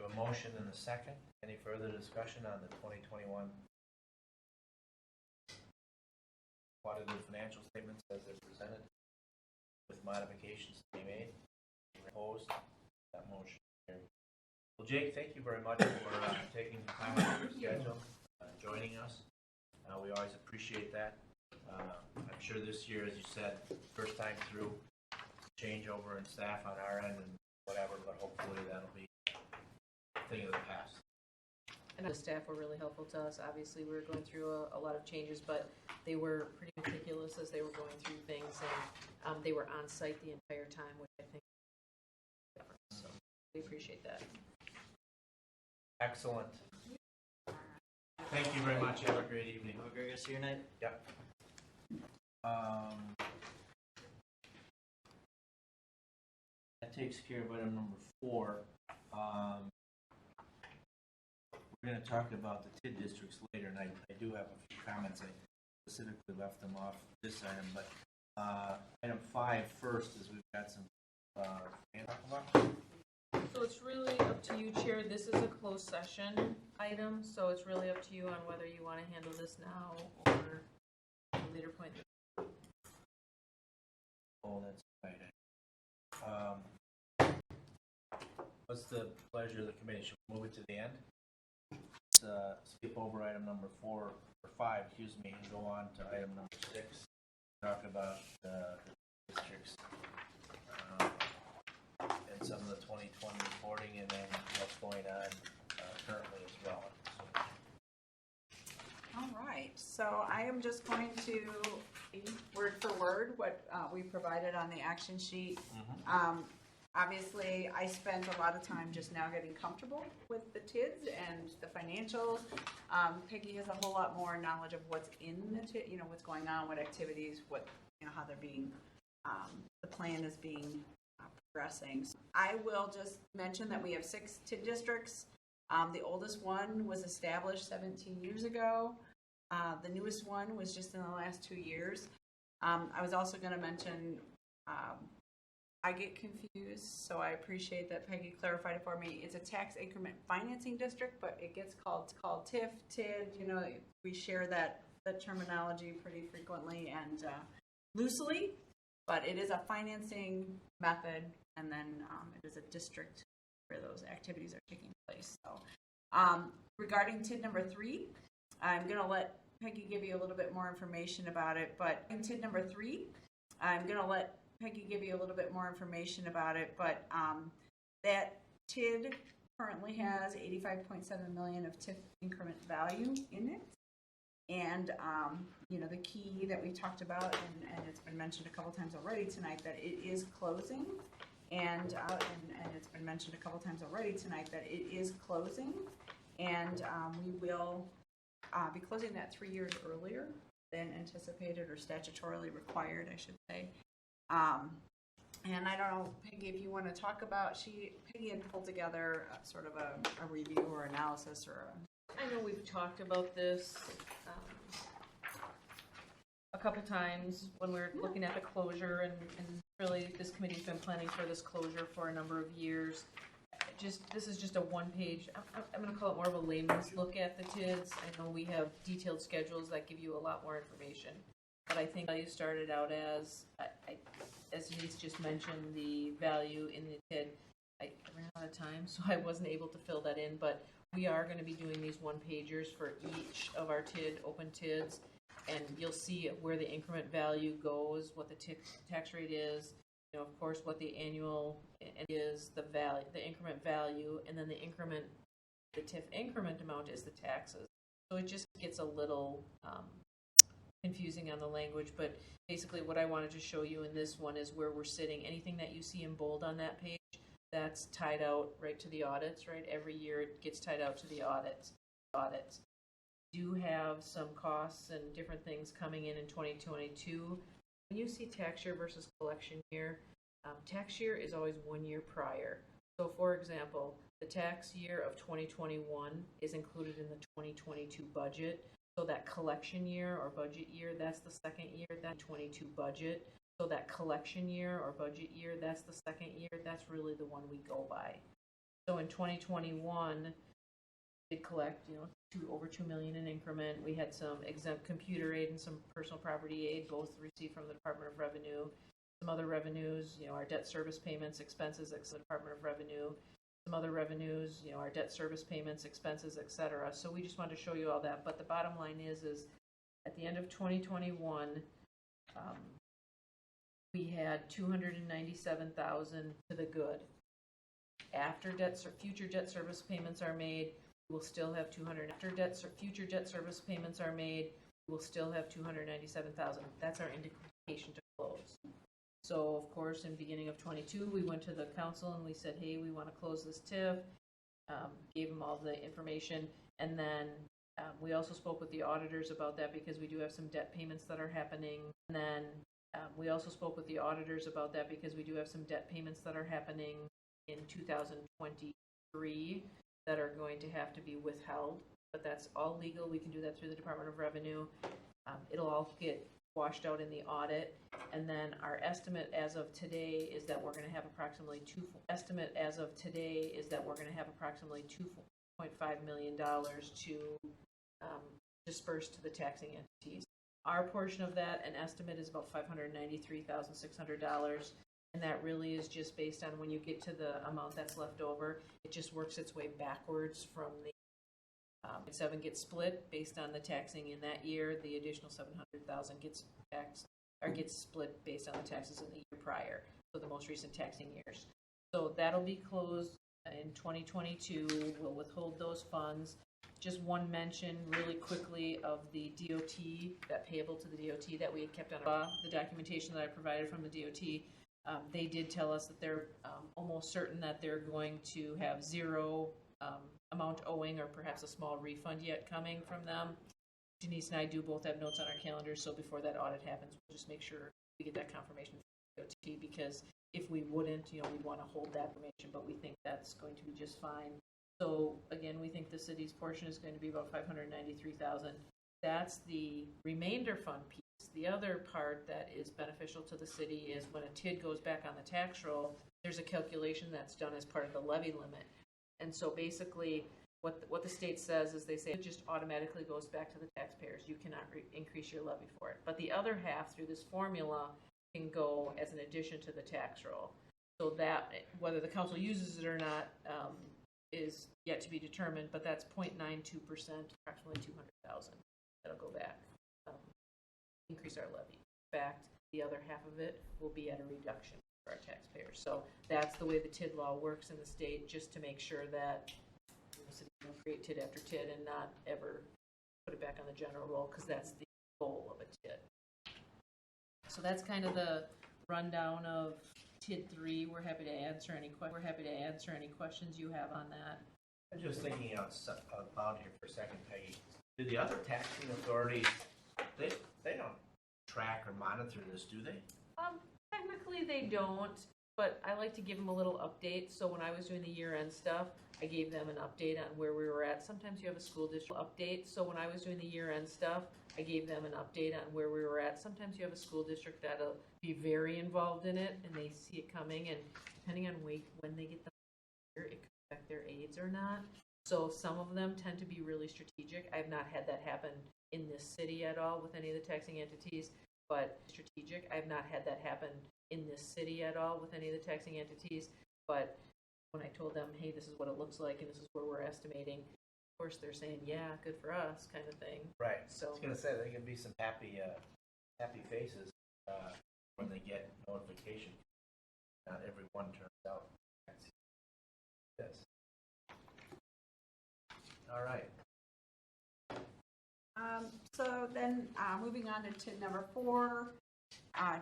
have a motion and a second. Any further discussion on the 2021 audited financial statements as they're presented with modifications to be made? Opposed? That motion carried. Well, Jake, thank you very much for taking the time out of your schedule, joining us. We always appreciate that. I'm sure this year, as you said, first time through, changeover in staff on our end and whatever, but hopefully that'll be a thing of the past. And the staff were really helpful to us. Obviously, we were going through a lot of changes, but they were pretty meticulous as they were going through things, and they were on site the entire time, which I think so we appreciate that. Excellent. Thank you very much. Have a great evening. Have a great rest of your night. Yep. that takes care of item number 4. We're going to talk about the TID districts later, and I do have a few comments. I specifically left them off this item, but item 5 first is we've got some So it's really up to you, Chair. This is a closed session item, so it's really up to you on whether you want to handle this now or at a later point. Oh, that's right. What's the pleasure of the committee? Should we move it to the end? Let's skip over item number 4 or 5, excuse me, and go on to item number 6. Talk about the districts and some of the 2020 reporting, and then what's going on currently as well. All right, so I am just going to word for word what we provided on the action sheet. Obviously, I spent a lot of time just now getting comfortable with the TIDs and the financials. Peggy has a whole lot more knowledge of what's in the TID, what's going on, what activities, how they're being, the plan is being progressing. So I will just mention that we have 6 TID districts. The oldest one was established 17 years ago. The newest one was just in the last 2 years. I was also going to mention, I get confused, so I appreciate that Peggy clarified it for me. It's a tax increment financing district, but it gets called TIF, TID. We share that terminology pretty frequently and loosely, but it is a financing method, and then it is a district where those activities are taking place. So, regarding TID number 3, I'm going to let Peggy give you a little bit more information about it, but in TID number 3, I'm going to let Peggy give you a little bit more information about it, but that TID currently has $85.7 million of TIF increment value in it. And, the key that we talked about, and it's been mentioned a couple times already tonight, that it is closing. And it's been mentioned a couple times already tonight that it is closing. And we will be closing that 3 years earlier than anticipated or statutorily required, I should say. And I don't know, Peggy, if you want to talk about, Peggy had pulled together sort of a review or analysis or I know we've talked about this a couple times when we're looking at the closure, and really this committee's been planning for this closure for a number of years. This is just a one-page, I'm going to call it more of a layman's look at the TIDs. I know we have detailed schedules that give you a lot more information, but I think value started out as Denise just mentioned, the value in the TID. I ran out of time, so I wasn't able to fill that in, but we are going to be doing these one-pagers for each of our open TIDs, and you'll see where the increment value goes, what the tax rate is, of course, what the annual is, the increment value, and then the TIF increment amount is the taxes. So it just gets a little confusing on the language, but basically what I wanted to show you in this one is where we're sitting. Anything that you see in bold on that page, that's tied out right to the audits, right? Every year it gets tied out to the audits. Do have some costs and different things coming in 2022. When you see tax year versus collection year, tax year is always 1 year prior. So for example, the tax year of 2021 is included in the 2022 budget. So that collection year or budget year, that's the second year, that 22 budget. So that collection year or budget year, that's the second year, that's really the one we go by. So in 2021, we did collect, over $2 million in increment. We had some exempt computer aid and some personal property aid, both received from the Department of Revenue. Some other revenues, our debt service payments, expenses, the Department of Revenue. Some other revenues, our debt service payments, expenses, etc. So we just wanted to show you all that. But the bottom line is at the end of 2021, we had $297,000 to the good. After future debt service payments are made, we will still have future debt service payments are made, we will still have $297,000. That's our indication to close. So of course, in the beginning of 22, we went to the council and we said, hey, we want to close this TIF. Gave them all the information, and then we also spoke with the auditors about that because we do have some debt payments that are happening. And then We also spoke with the auditors about that because we do have some debt payments that are happening in 2023 that are going to have to be withheld, but that's all legal. We can do that through the Department of Revenue. It'll all get washed out in the audit. And then our estimate as of today is that we're going to have approximately $2.5 million to disperse to the taxing entities. Our portion of that, an estimate, is about $593,600. And that really is just based on when you get to the amount that's left over, it just works its way backwards from the 7 gets split based on the taxing in that year. The additional $700,000 gets taxed or gets split based on the taxes in the year prior, so the most recent taxing years. So that'll be closed in 2022. We'll withhold those funds. Just one mention really quickly of the DOT, that payable to the DOT that we had kept on the documentation that I provided from the DOT. They did tell us that they're almost certain that they're going to have zero amount owing or perhaps a small refund yet coming from them. Denise and I do both have notes on our calendars, so before that audit happens, we'll just make sure we get that confirmation from the DOT, because if we wouldn't, we'd want to hold that information, but we think that's going to be just fine. So again, we think the city's portion is going to be about $593,000. That's the remainder fund piece. The other part that is beneficial to the city is when a TID goes back on the tax roll, there's a calculation that's done as part of the levy limit. And so basically what the state says is they say it just automatically goes back to the taxpayers. You cannot increase your levy for it. But the other half through this formula can go as an addition to the tax roll. So that, whether the council uses it or not, is yet to be determined, but that's 0.92%, approximately $200,000. That'll go back, increase our levy. In fact, the other half of it will be at a reduction for our taxpayers. So that's the way the TID law works in the state, just to make sure that the city don't create TID after TID and not ever put it back on the general roll, because that's the goal of a TID. So that's kind of the rundown of TID 3. We're happy to answer any questions you have on that. I'm just thinking out loud here for a second, Peggy. Do the other taxing authorities, they don't track or monitor this, do they? Technically they don't, but I like to give them a little update. So when I was doing the year-end stuff, I gave them an update on where we were at. Sometimes you have a school district update. So when I was doing the year-end stuff, I gave them an update on where we were at. Sometimes you have a school district that'll be very involved in it, and they see it coming, and depending on when they get the year, it could affect their aides or not. So some of them tend to be really strategic. I've not had that happen in this city at all with any of the taxing entities, but when I told them, hey, this is what it looks like and this is where we're estimating, of course they're saying, yeah, good for us, kind of thing. Right. So I was going to say, there can be some happy faces when they get notification. Not everyone turns out. Yes. All right. So then, moving on to TID number 4,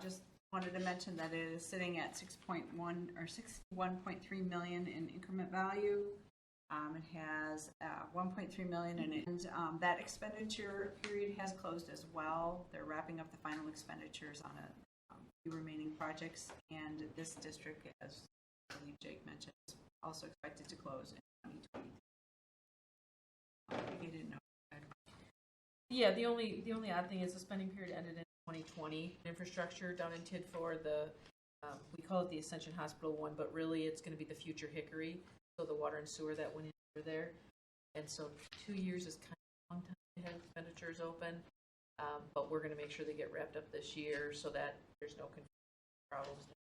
just wanted to mention that it is sitting at 6.1 or 61.3 million in increment value. It has 1.3 million in it, and that expenditure period has closed as well. They're wrapping up the final expenditures on a few remaining projects, and this district, as I believe Jake mentioned, is also expected to close in 2020. I didn't know. yeah, the only odd thing is the spending period ended in 2020. Infrastructure down in TID 4, we call it the Ascension Hospital 1, but really it's going to be the future Hickory. So the water and sewer that went in there. And so 2 years is kind of a long time to have expenditures open. But we're going to make sure they get wrapped up this year so that there's no problems to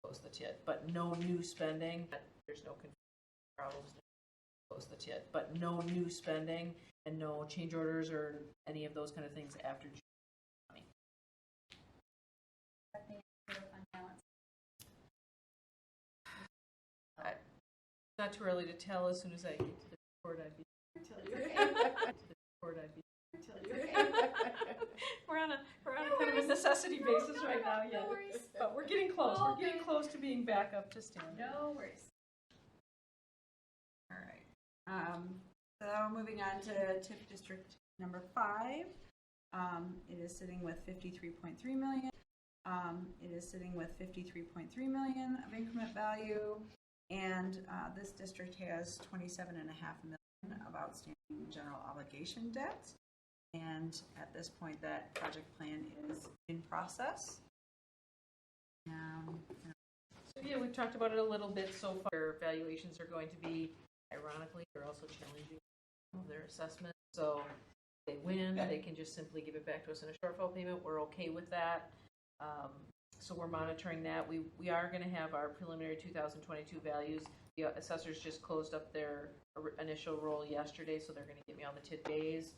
close the TID. But no new spending. There's no problems to close the TID. But no new spending and no change orders or any of those kind of things after June 20. But the fund balance. Not too early to tell. As soon as I get to the report, I'd be tell you. We're on a kind of a necessity basis right now, yeah. No worries. But we're getting close. Oh, We're getting close to being back up to standard. No worries. All right. So now we're moving on to TIF District number 5. It is sitting with 53.3 million. It is sitting with 53.3 million of increment value, and this district has 27.5 million of outstanding general obligation debt. And at this point, that project plan is in process. So yeah, we've talked about it a little bit so far. Valuations are going to be, ironically, they're also challenging their assessment. So if they win, they can just simply give it back to us in a shortfall payment. We're okay with that. So we're monitoring that. We are going to have our preliminary 2022 values. The assessors just closed up their initial roll yesterday, so they're going to give me all the TID days.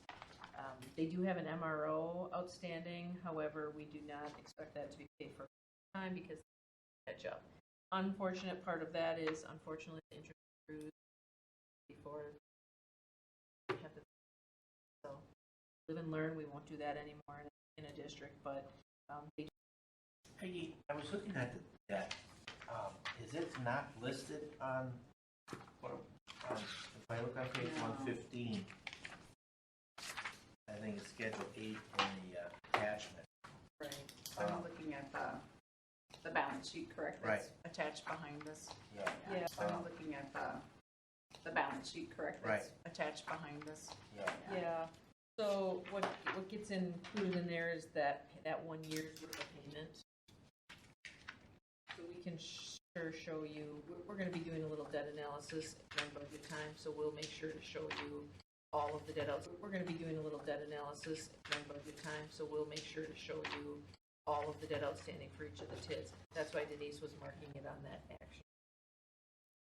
They do have an MRO outstanding. However, we do not expect that to be paid for time because they catch up. Unfortunate part of that is, unfortunately, the interest accrues before we have to. So live and learn. We won't do that anymore in a district, but they. Peggy, I was looking at that. Is it not listed on, if I look on page 115, I think it's schedule 8 in the attachment. Right. I'm looking at the balance sheet, correct? That's attached behind this. Yeah. I'm looking at the balance sheet, correct? That's attached behind this. Yeah. So what gets included in there is that 1 year's worth of payment. So we can sure show you. We're going to be doing a little debt analysis during budget time, so we'll make sure to show you all of the debt out. We're going to be doing a little debt analysis during budget time, so we'll make sure to show you all of the debt outstanding for each of the TIDs. That's why Denise was marking it on that action.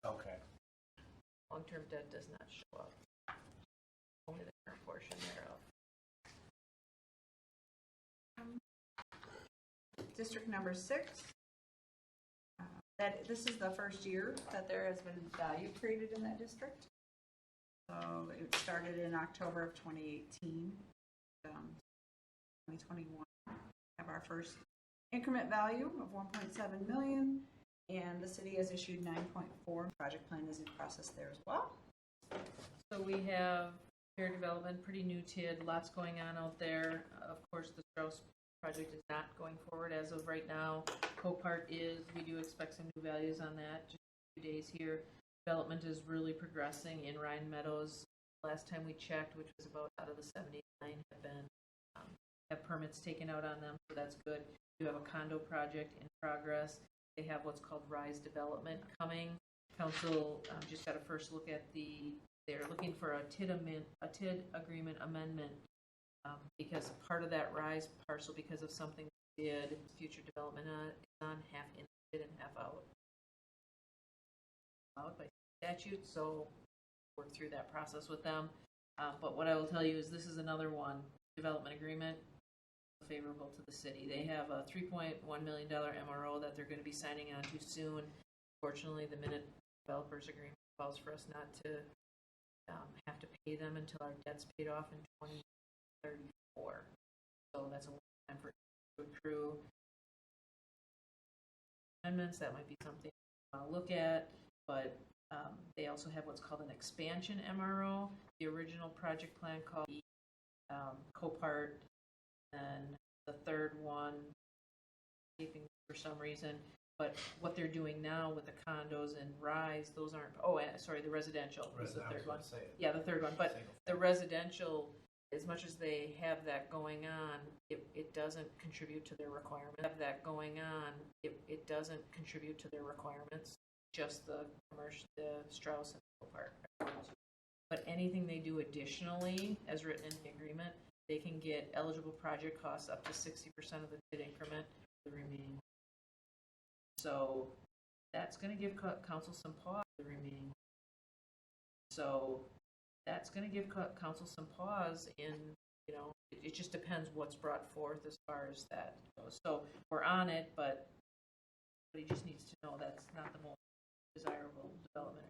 Okay. Long-term debt does not show up. Only the current portion thereof. District number 6. This is the first year that there has been value created in that district. So it started in October of 2018. 2021, have our first increment value of 1.7 million, and the city has issued 9.4. Project plan is in process there as well. So we have fair development, pretty new TID, lots going on out there. Of course, the Strauss project is not going forward as of right now. Copart is. We do expect some new values on that. Just a few days here. Development is really progressing in Rhine Meadows. Last time we checked, which was about out of the 79, have permits taken out on them, so that's good. We do have a condo project in progress. They have what's called Rise Development coming. Council just got a first look at they're looking for a TID agreement amendment because part of that Rise parcel, because of something we did, future development on half in and half out. Allowed by statute, so work through that process with them. But what I will tell you is this is another one, development agreement, favorable to the city. They have a $3.1 million MRO that they're going to be signing on to soon. Fortunately, the minute developers agreement calls for us not to have to pay them until our debt's paid off in 2034. So that's a long time for it to accrue. Amendments, that might be something I'll look at, but they also have what's called an expansion MRO. The original project plan called Copart, and the third one, for some reason, but what they're doing now with the condos and Rise, those aren't, the residential is the third one. Yeah, the third one, but the residential, as much as they have that going on, it doesn't contribute to their requirements. It doesn't contribute to their requirements, just the commercial, the Strauss and Copart. But anything they do additionally, as written in the agreement, they can get eligible project costs up to 60% of the TID increment, the remaining. So that's going to give council some pause. The remaining. So that's going to give council some pause in, it just depends what's brought forth as far as that goes. So we're on it, but he just needs to know that's not the most desirable development.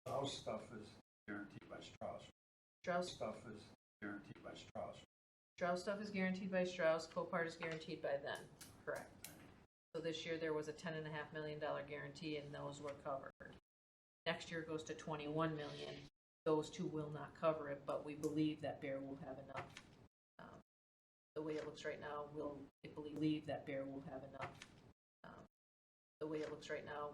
Strauss stuff is guaranteed by Strauss. Strauss Stuff is guaranteed by Strauss. Strauss stuff is guaranteed by Strauss. Copart is guaranteed by them. Correct. So this year there was a $10.5 million guarantee, and those were covered. Next year it goes to $21 million. Those two will not cover it, but we believe that Bear will have enough. the way it looks right now, I believe that Bear will have enough. The way it looks right now,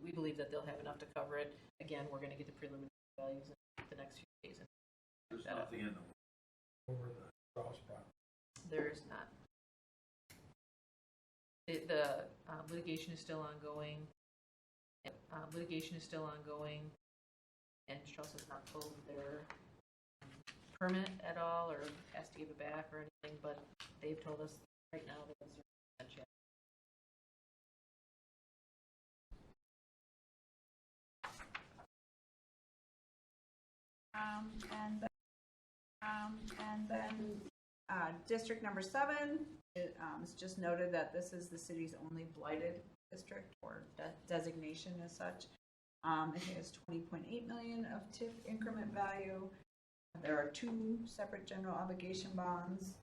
we believe that they'll have enough to cover it. Again, we're going to get the preliminary values in the next few days. There's nothing in the over the cross property. There is not. The litigation is still ongoing. And Strauss has not pulled their permit at all or has to give it back or anything, but they've told us right now that it's a check. And then District number 7, it's just noted that this is the city's only blighted district or designation as such. It has 20.8 million of TIF increment value. There are 2 separate general obligation bonds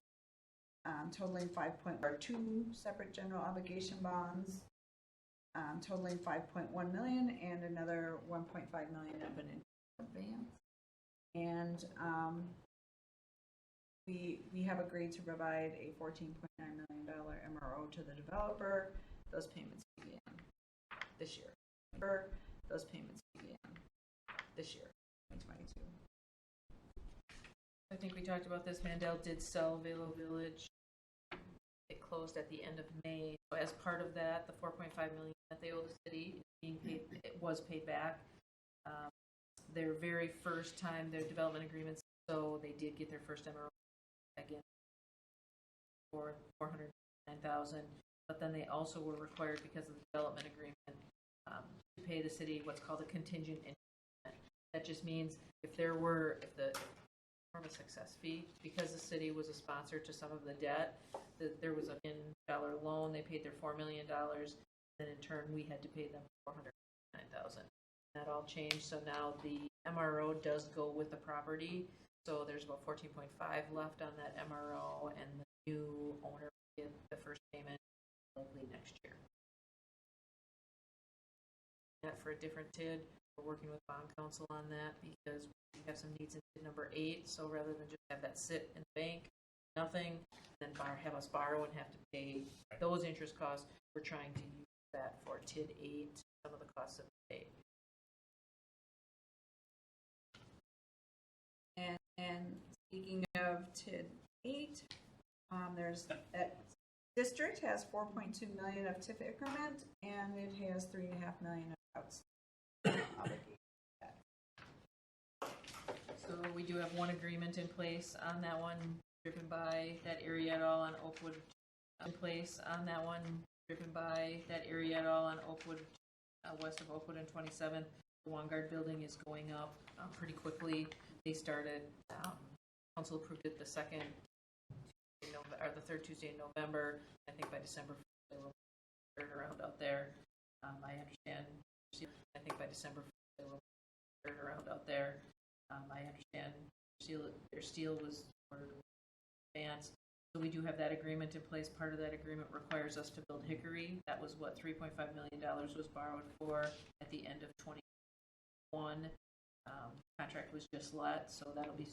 totaling 5.1 million and another 1.5 million of an advance. And we have agreed to provide a $14.9 million MRO to the developer. Those payments begin this year. 2022. I think we talked about this. Mandel did sell Velo Village. It closed at the end of May. So as part of that, the $4.5 million that they owe the city is being paid. It was paid back. Their very first time, their development agreements, so they did get their first MRO again for $409,000. But then they also were required, because of the development agreement, to pay the city what's called a contingent increment. That just means if the more of a success fee, because the city was a sponsor to some of the debt, there was a $1 million loan. They paid their $4 million. Then in turn, we had to pay them $409,000. That all changed. So now the MRO does go with the property. So there's about 14.5 left on that MRO, and the new owner will get the first payment likely next year. For a different TID, we're working with bond counsel on that because we have some needs in TID number 8. So rather than just have that sit in the bank, nothing, and then have us borrow and have to pay those interest costs, we're trying to use that for TID 8, some of the costs of the paid. And speaking of TID 8, there's that district has 4.2 million of TIF increment, and it has 3.5 million of outstanding obligation. So we do have one agreement in place on that one, driven by that area at all on Oakwood. West of Oakwood and 27th. The Wangard building is going up pretty quickly. They started, council approved it the third Tuesday in November. I think by December they will turn around out there. I understand their steel was ordered in advance. So we do have that agreement in place. Part of that agreement requires us to build Hickory. That was what $3.5 million was borrowed for at the end of 2021. Contract was just let, so that'll be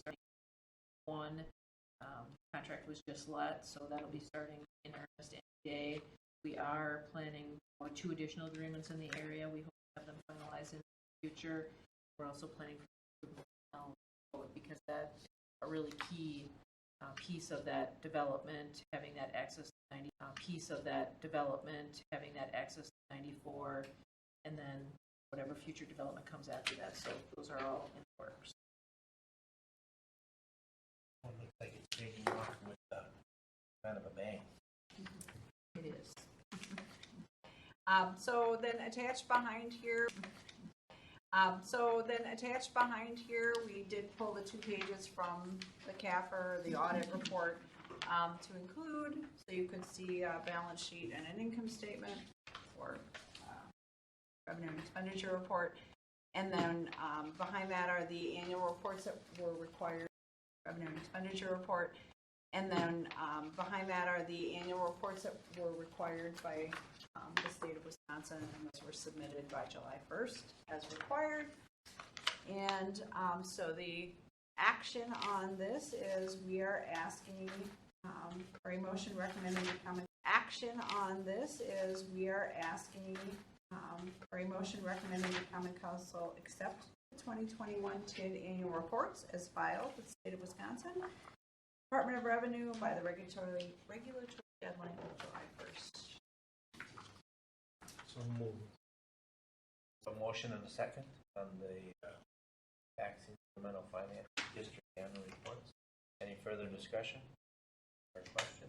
starting in earnest any day. We are planning for 2 additional agreements in the area. We hope to have them finalized in the future. We're also planning for because that's a really key piece of that development, having that access to 94, and then whatever future development comes after that. So those are all in the works. One looks like it's taking off with kind of a bang. It is. So then attached behind here, we did pull the 2 pages from the CAFR, the audit report, to include, so you could see a balance sheet and an income statement for revenue and expenditure report. And then behind that are the annual reports that were required, revenue and expenditure report. And then behind that are the annual reports that were required by the state of Wisconsin, and those were submitted by July 1st as required. And so the action on this is we are asking for a motion recommending the common action on this is we are asking for a motion recommending the common council accept the 2021 TID annual reports as filed with the state of Wisconsin, Department of Revenue by the regulatory deadline of July 1st. So moved. A motion and a second on the tax and governmental finance district annual reports. Any further discussion or question?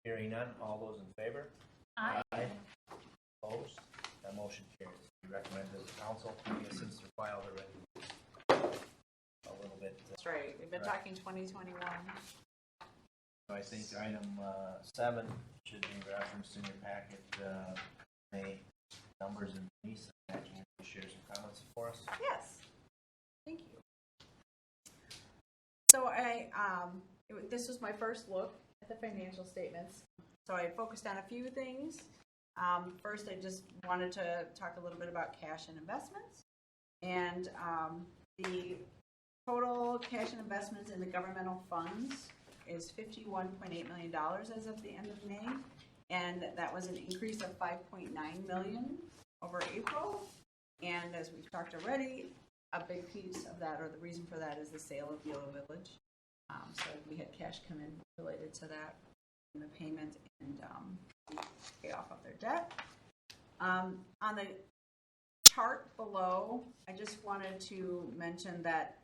Hearing none, all those in favor? Aye. Opposed? That motion carries. We recommend that the council, since they're filed already, a little bit. That's right. We've been talking 2021. I think item 7 should be referenced in your packet. May numbers and Lisa, can you share some comments for us? Yes. Thank you. So this was my first look at the financial statements. So I focused on a few things. First, I just wanted to talk a little bit about cash and investments. And the total cash and investments in the governmental funds is $51.8 million as of the end of May. And that was an increase of $5.9 million over April. And as we've talked already, a big piece of that, or the reason for that, is the sale of Yellow Village. So we had cash come in related to that, and the payment, and pay off of their debt. On the chart below, I just wanted to mention that,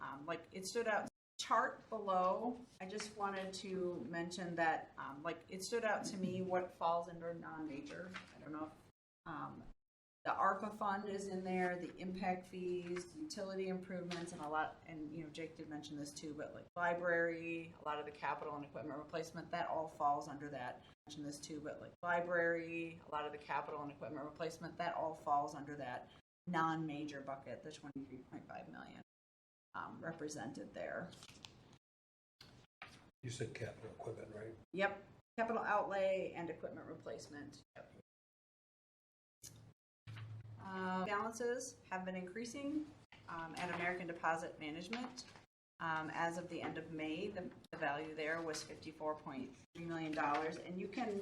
it stood out. Chart below, I just wanted to mention that, it stood out to me what falls under non-major. I don't know if the ARPA fund is in there, the impact fees, utility improvements, and a lot, and Jake did mention this too, but like library, a lot of the capital and equipment replacement, that all falls under that. I mentioned this too, but like library, a lot of the capital and equipment replacement, that all falls under that non-major bucket, the $23.5 million represented there. You said capital equipment, right? Yep, capital outlay and equipment replacement. Yep. Balances have been increasing at American Deposit Management. As of the end of May, the value there was $54.3 million. And you can,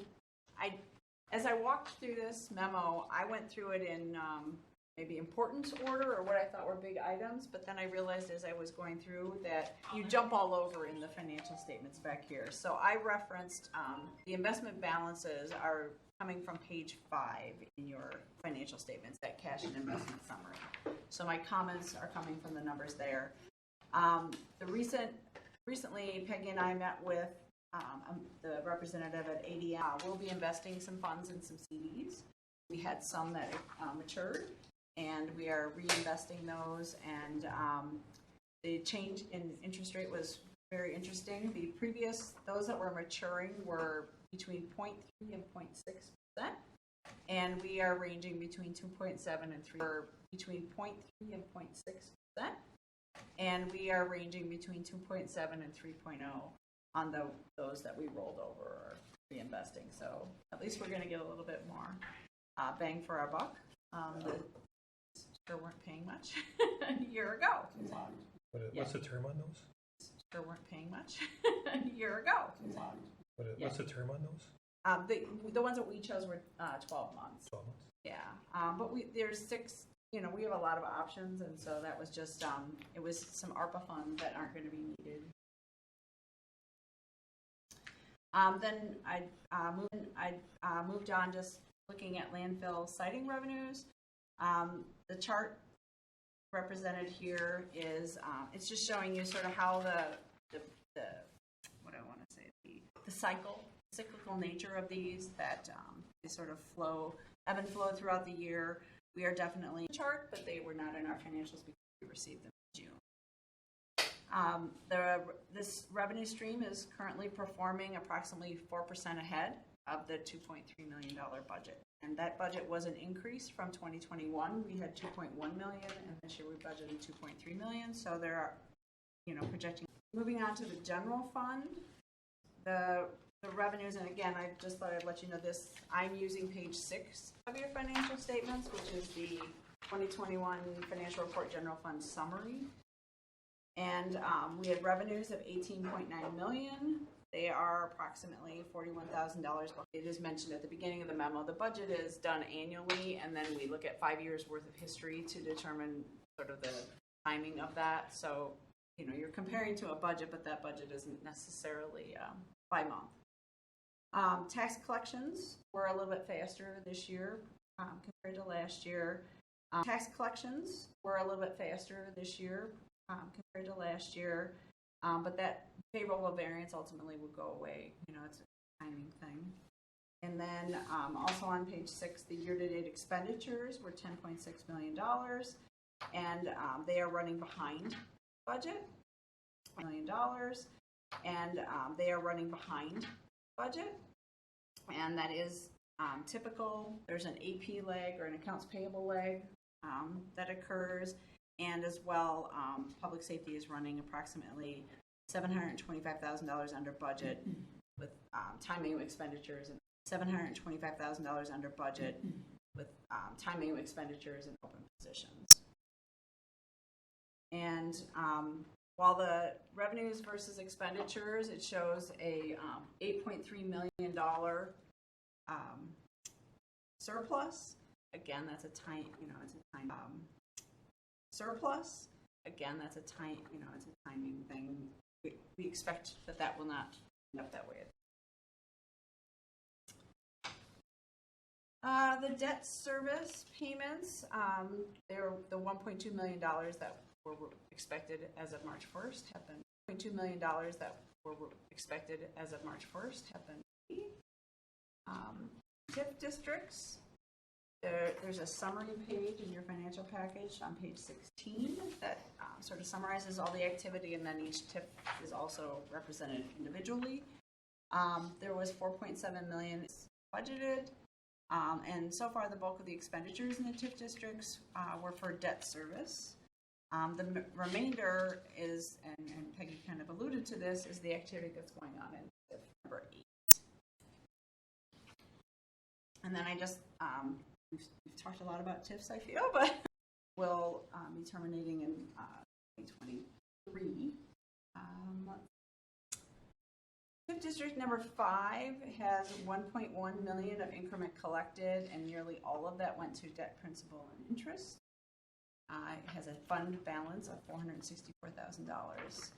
as I walked through this memo, I went through it in maybe importance order or what I thought were big items, but then I realized as I was going through that you jump all over in the financial statements back here. So I referenced the investment balances are coming from page 5 in your financial statements, that cash and investment summary. So my comments are coming from the numbers there. Recently, Peggy and I met with the representative at ADM. We'll be investing some funds in some CDs. We had some that matured, and we are reinvesting those. And the change in interest rate was very interesting. The previous, those that were maturing were between 0.3 and 0.6%, and we are ranging between 2.7 and 3, or between 0.3 and 0.6%, and we are ranging between 2.7 and 3.0 on those that we rolled over or reinvesting. So at least we're going to get a little bit more bang for our buck. The sure weren't paying much a year ago. What's the term on those? Sure weren't paying much a year ago. What's the term on those? The ones that we chose were 12 months. 12 months. Yeah, but there's 6. We have a lot of options, and so that was just it was some ARPA funds that aren't going to be needed. Then I moved on, just looking at landfill siting revenues. The chart represented here is it's just showing you sort of how the what I want to say, the cyclical nature of these, that they sort of ebb and flow throughout the year. We are definitely in the chart, but they were not in our financials because we received them in June. This revenue stream is currently performing approximately 4% ahead of the $2.3 million budget. And that budget was an increase from 2021. We had $2.1 million, and this year we budgeted $2.3 million. So there are, projecting. Moving on to the general fund, the revenues, and again, I just thought I'd let you know this. I'm using page 6 of your financial statements, which is the 2021 financial report general fund summary. And we had revenues of $18.9 million. They are approximately $41,000. It is mentioned at the beginning of the memo. The budget is done annually, and then we look at 5 years worth of history to determine sort of the timing of that. So, you know, you're comparing to a budget, but that budget isn't necessarily by month. Tax collections were a little bit faster this year compared to last year. Tax collections were a little bit faster this year compared to last year, but that favorable variance ultimately will go away. You know, it's a timing thing. And then also on page 6, the year-to-date expenditures were $10.6 million, and they are running behind budget. $1 million, and they are running behind budget, and that is typical. There's an AP lag or an accounts payable lag that occurs, and as well, public safety is running approximately $725,000 under budget with timing of expenditures, and $725,000 under budget with timing of expenditures and open positions. And while the revenues versus expenditures, it shows a $8.3 million surplus. Again, that's a tiny, it's a tiny surplus. Again, that's a tiny, it's a timing thing. We expect that will not end up that way. The debt service payments, they're the $1.2 million that were expected as of March 1st have been $2 million that were expected as of March 1st have been paid. TIF districts, there's a summary page in your financial package on page 16 that sort of summarizes all the activity, and then each TIF is also represented individually. There was $4.7 million budgeted, and so far the bulk of the expenditures in the TIF districts were for debt service. The remainder is, and Peggy kind of alluded to this, is the activity that's going on in TIF number 8. And then I just, we've talked a lot about TIFs, I feel, but we'll be terminating in 2023. TIF district number 5 has $1.1 million of increment collected, and nearly all of that went to debt principal and interest. It has a fund balance of $464,000.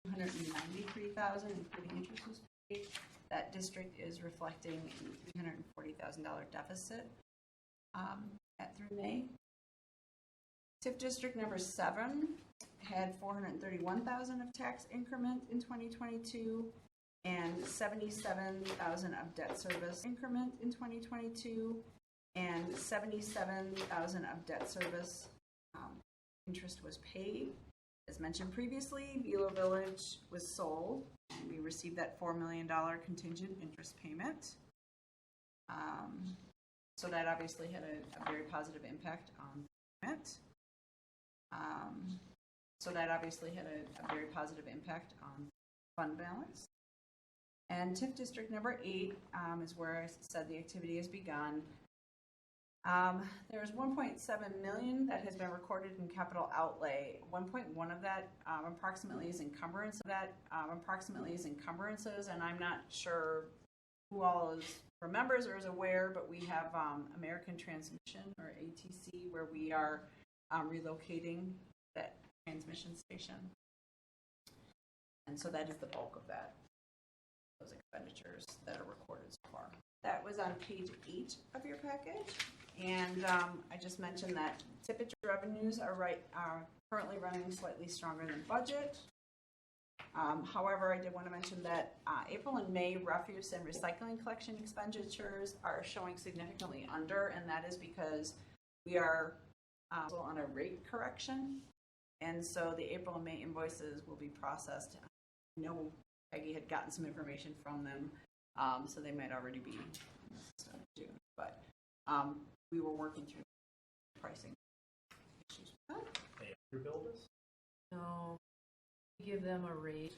$293,000, including interest, was paid. That district is reflecting a $340,000 deficit through May. TIF district number 7 had $431,000 of tax increment in 2022 and $77,000 of debt service increment in 2022 and $77,000 of debt service interest was paid. As mentioned previously, Beulah Village was sold, and we received that $4 million contingent interest payment. So that obviously had a very positive impact on payment. Fund balance. And TIF district number 8 is where I said the activity has begun. There's $1.7 million that has been recorded in capital outlay. 1.1 of that approximately is encumbrances, and I'm not sure who all remembers or is aware, but we have American Transmission, or ATC, where we are relocating that transmission station. And so that is the bulk of those expenditures that are recorded so far. That was on page 8 of your package. And I just mentioned that tippage revenues are currently running slightly stronger than budget. However, I did want to mention that April and May refuse and recycling collection expenditures are showing significantly under, and that is because we are on a rate correction. And so the April and May invoices will be processed. I know Peggy had gotten some information from them, so they might already be in the system too. But we were working through pricing issues with that. They underbilled us? No, we give them a rate,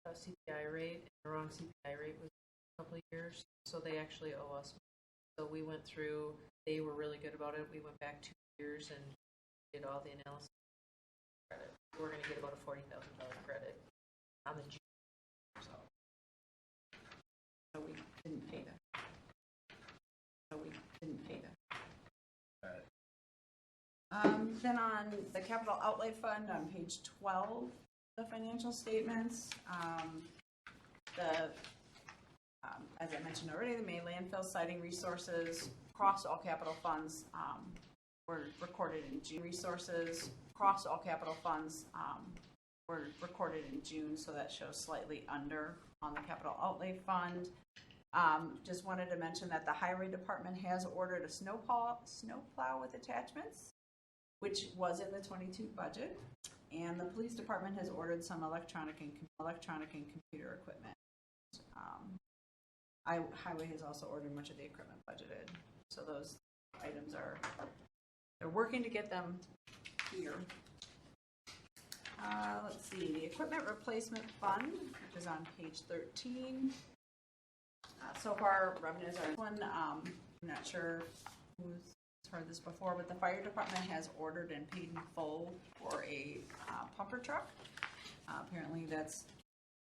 a CPI rate, and the wrong CPI rate was a couple of years, so they actually owe us. So we went through, they were really good about it. We went back 2 years and did all the analysis. Credit. We're going to get about a $40,000 credit on the June. So So we didn't pay them. Then on the capital outlay fund on page 12, the financial statements, as I mentioned already, the May landfill siting resources across all capital funds were recorded in June. Resources across all capital funds were recorded in June, so that shows slightly under on the capital outlay fund. Just wanted to mention that the highway department has ordered a snowplow with attachments, which was in the 22 budget, and the police department has ordered some electronic and computer equipment. Highway has also ordered much of the equipment budgeted, so those items they're working to get them here. Let's see, the equipment replacement fund, which is on page 13. So far, revenues are one. I'm not sure who's heard this before, but the fire department has ordered and paid in full for a pumper truck. Apparently, that's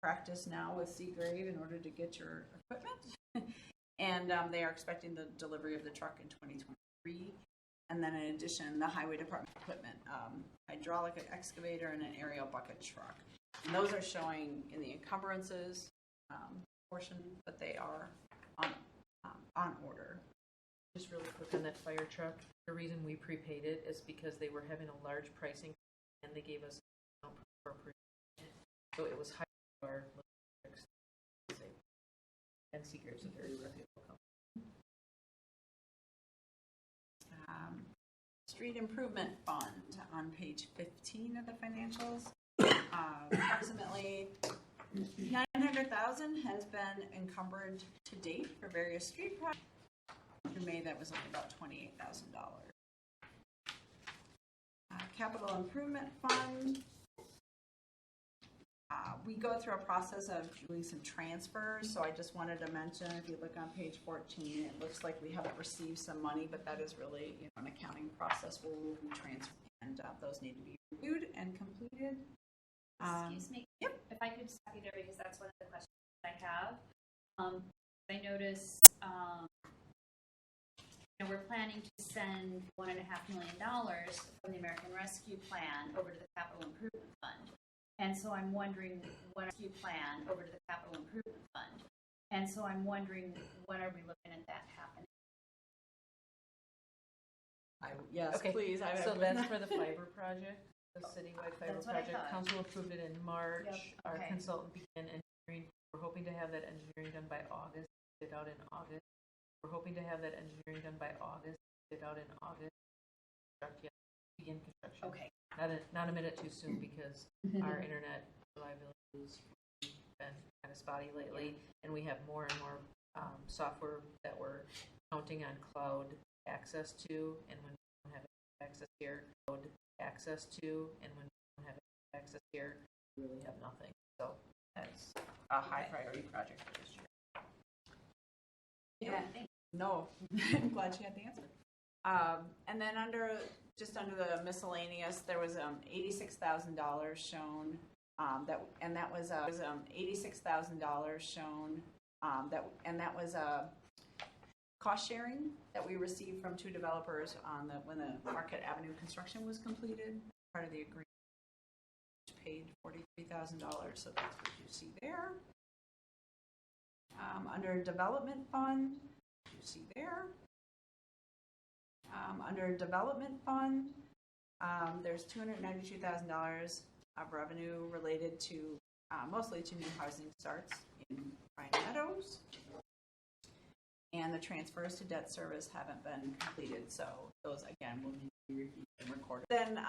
practice now with Seagrave in order to get your equipment. And they are expecting the delivery of the truck in 2023. And then in addition, the highway department equipment, hydraulic excavator and an aerial bucket truck. And those are showing in the encumbrances portion, but they are on order. Just really quick on that fire truck, the reason we prepaid it is because they were having a large pricing and they gave us a discount for pre-paid. So it was high for our logistics. And Seagrave's a very reputable company. Street improvement fund on page 15 of the financials. Approximately $900,000 has been encumbered to date for various street projects. Through May, that was only about $28,000. Capital improvement fund. We go through a process of doing some transfers, so I just wanted to mention, if you look on page 14, it looks like we haven't received some money, but that is really an accounting process where we'll be transferring, and those need to be reviewed and completed. Excuse me. Yep. If I could stop you there, because that's one of the questions I have. I noticed we're planning to send $1.5 million from the American Rescue Plan over to the Capital Improvement Fund. And so I'm wondering when are we looking at that happening? Yes, Okay, please. So that's for the fiber project, the citywide fiber That's what I project. thought. Council approved it in March. Yep, Our okay. consultant began engineering. We're hoping to have that engineering done by August. Get out in August. We're hoping to have that engineering done by August. Get out in August. Begin construction. Okay. Not a minute too soon because our internet reliability has been kind of spotty lately, and we have more and more software that we're counting on cloud access to, and when we don't have access here, cloud access to, and when we don't have access here, we really have nothing. So that's a high priority project for this year. Yeah. No, I'm glad she had the answer. And then under the miscellaneous, there was $86,000 shown. That was $86,000 shown. That was cost sharing that we received from two developers when the Market Avenue construction was completed. Part of the agreement, which paid $43,000. So that's what you see there. Under development fund, you see there. Under development fund, there's $292,000 of revenue related to mostly to new housing starts in Pine Meadows. And the transfers to debt service haven't been completed, so those again will need to be reviewed and recorded. Then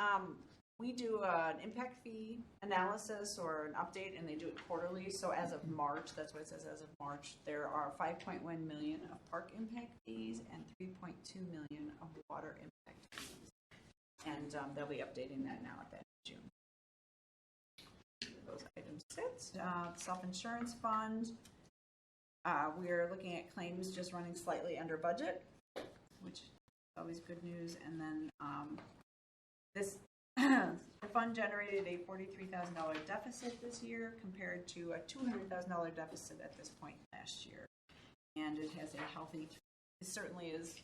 we do an impact fee analysis or an update, and they do it quarterly. So as of March, that's what it says, as of March, there are $5.1 million of park impact fees and $3.2 million of water impact fees. And they'll be updating that now at the end of June. Those items sit. Self-insurance fund. We're looking at claims just running slightly under budget, which is always good news. And then the fund generated a $43,000 deficit this year compared to a $200,000 deficit at this point last year. and it has a healthy, it certainly is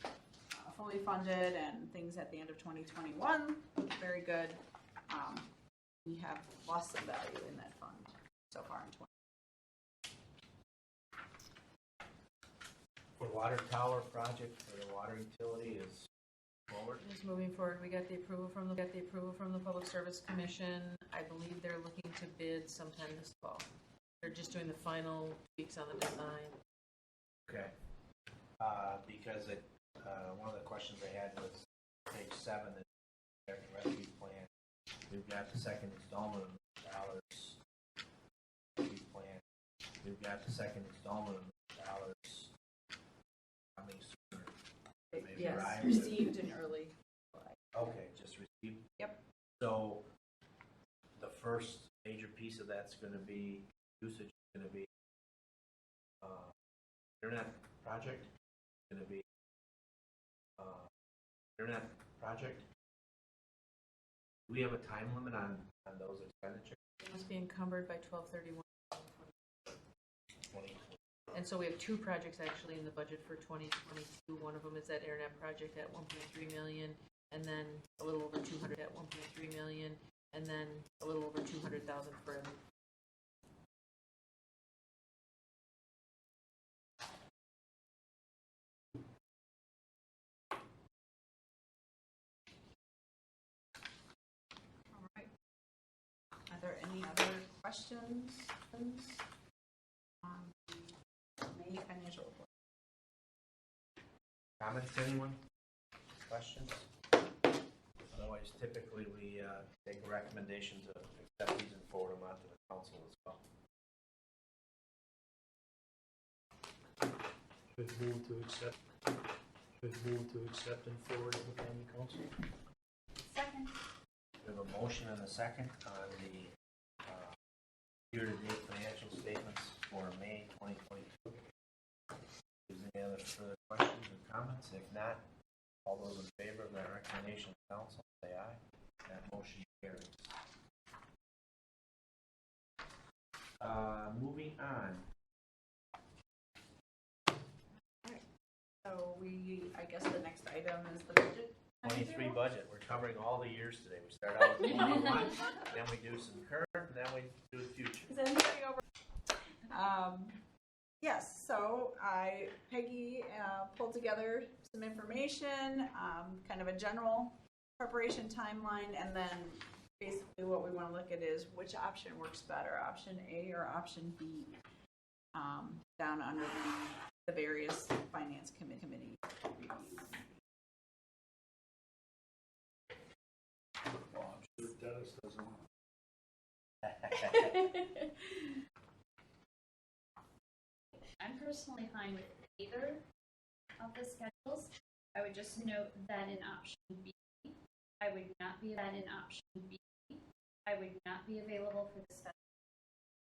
fully funded, and things at the end of 2021 look very good. We have lost some value in that fund so far in 2020. For water tower project for the water utility is forward. Just moving forward, we got the approval from the Public Service Commission. I believe they're looking to bid sometime this fall. They're just doing the final tweaks on the design. Okay. Because one of the questions I had was page 7, the American Rescue Plan. We've got the second installment of dollars. Rescue Plan. We've got the second installment of dollars coming sooner. Maybe Yes, arrived. received in early July. Okay, just received. Yep. So the first major piece of that's going to be usage. Is going to be internet project. Going to be internet project. Do we have a time limit on those expenditures? It must be encumbered by 12/31. 20. And so we have 2 projects actually in the budget for 2022. One of them is that internet project at 1.3 million, and then a little over 200 at 1.3 million, and then a little over 200,000 for a All right. Are there any other questions on the May financial report? Comments, anyone? Questions? Otherwise, typically we take a recommendation to accept these and forward them on to the council as well. Should move to accept and forward to the county council. Second. We have a motion and a second on the year-to-date financial statements for May 2022. Is there any other further questions or comments? If not, all those in favor of that recommendation of council, say aye. That motion carries. Moving on. So I guess the next item is the budget. 23 budget. We're covering all the years today. We start out with 21, then we do some current, and then we do the future. Is anybody over? Yes, so Peggy pulled together some information, kind of a general preparation timeline, and then basically what we want to look at is which option works better, option A or option B, down under the various finance committee reviews. Well, I'm sure Dennis doesn't. I'm personally fine with either of the schedules. I would just note that in option B, I would not be available for the special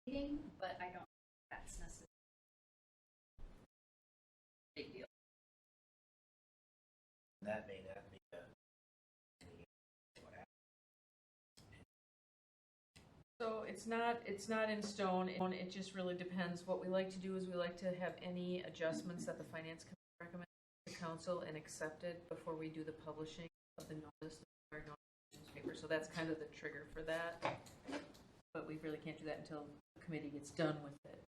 meeting, but I don't think that's necessary. Big deal. That may not be what happened. So it's not in stone. It just really depends. What we like to do is we like to have any adjustments that the finance committee recommends to the council and accepted before we do the publishing of the notice in our newspaper. So that's kind of the trigger for that. But we really can't do that until the committee gets done with it.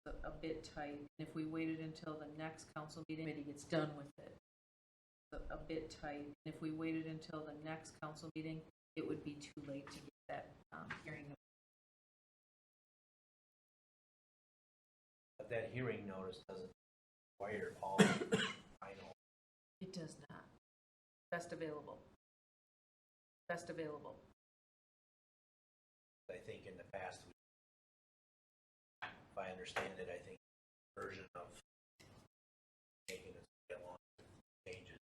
It's a bit tight. And if we waited until the next council meeting, the committee gets done with it. It's a bit tight. And if we waited until the next council meeting, it would be too late to get that hearing. But that hearing notice doesn't require all final. It does not. Best available. Best available. I think in the past, if I understand it, I think version of making it get along changes.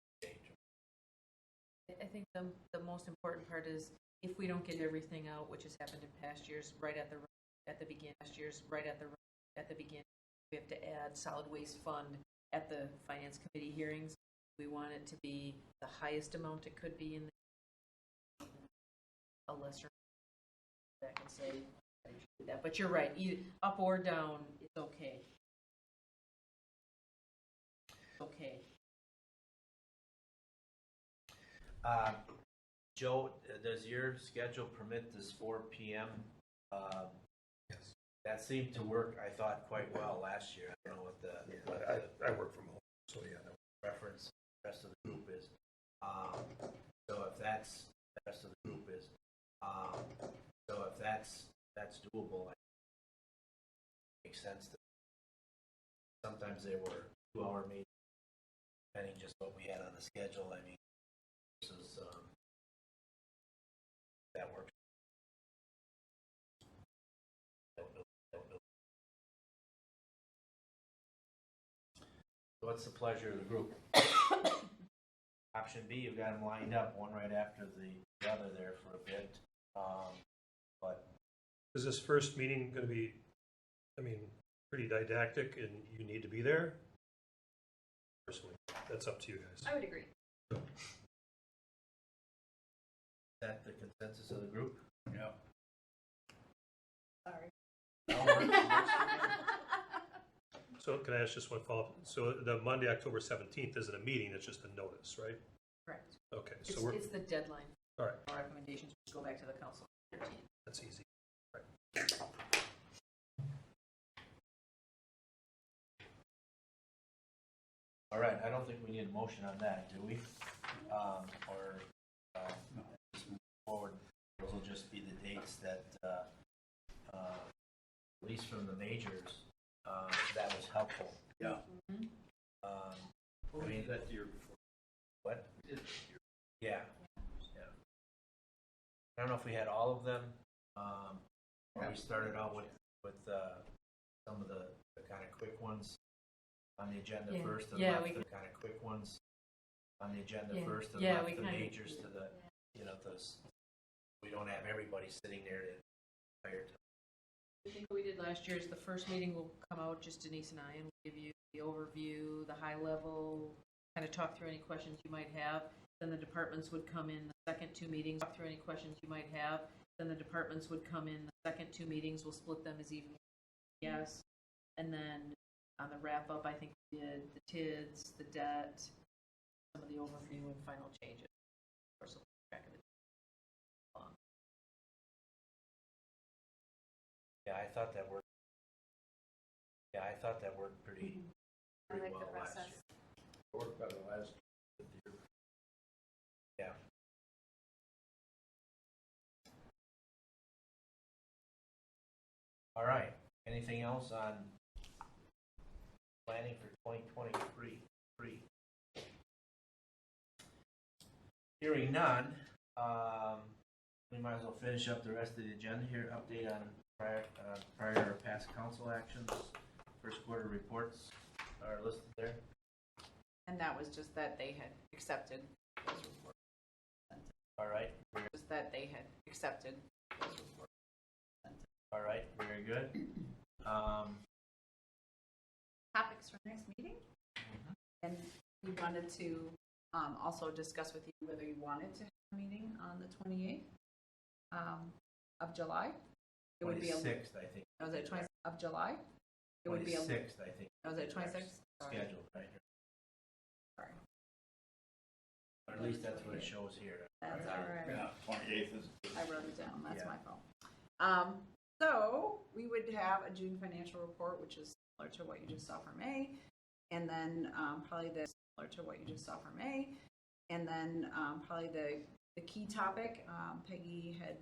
I think the most important part is if we don't get everything out, which has happened in past years, right at the beginning, we have to add solid waste fund at the finance committee hearings. We want it to be the highest amount it could be in a lesser. I can say that, but you're right. Either up or down, it's okay. Okay. Joe, does your schedule permit this 4 p.m.? Yes. That seemed to work, I thought, quite well last year. I don't know what the I work from home, so yeah. reference the rest of the group is. So if that's the rest of the group is, so if that's doable, it makes sense. Sometimes they were 2-hour meetings, depending just what we had on the schedule. I mean, versus that works. Don't know. So what's the pleasure of the group? Option B, you've got them lined up, one right after the other there for a bit. But Is this first meeting going to be, pretty didactic and you need to be there? Personally, that's up to you guys. I would agree. is that the consensus of the group? Yeah. Sorry. So can I ask just one follow-up? So the Monday, October 17th isn't a meeting, it's just a notice, right? Correct. Okay, so we're, It's the deadline. all right, Our recommendations go back to the council. that's easy. All right, I don't think we need a motion on that, do we? Just move forward, those will just be the dates that, at least from the majors, that was helpful. Yeah. I mean, That the year before. what? We did it this year. Yeah. I don't know if we had all of them, or we started out with some of the kind of quick ones on the agenda Yeah. first, and Yeah, left we the kind of quick ones on the agenda Yeah. first, and Yeah, left we the kinda- majors to the, those. We don't have everybody sitting there the entire time. I think what we did last year is the first meeting will come out, just Denise and I, and we'll give you the overview, the high level, kind of talk through any questions you might have. Then the departments would come in the second two meetings, talk through any questions you might have. Then the departments would come in the second two meetings, we'll split them as even. Yes. And then on the wrap up, I think we did the TIDs, the debt, some of the overview and final changes. Of course, we'll keep track of it. Yeah, I thought that worked. Pretty I like well the last process. year. It worked better last year. Yeah. All right. Anything else on planning for 2023? Hearing none, we might as well finish up the rest of the agenda here. Update on prior or past council actions. First quarter reports are listed there. And that was just that they had accepted those reports. All right. Just that they had accepted those reports. All right. Very good. Topics for next meeting? And we wanted to also discuss with you whether you wanted to have a meeting on the 28th of July. It would be 26th, I think. Was it 20th of July? It would be 26th, I think. Was it 26th? Scheduled, right? Sorry. Or at least that's what it shows here. That's all right. Yeah, 28th is. I wrote it down, that's Yeah. my fault. So we would have a June financial report, which is similar to what you just saw for May. And then probably similar to what you just saw for May. And then probably the key topic, Peggy had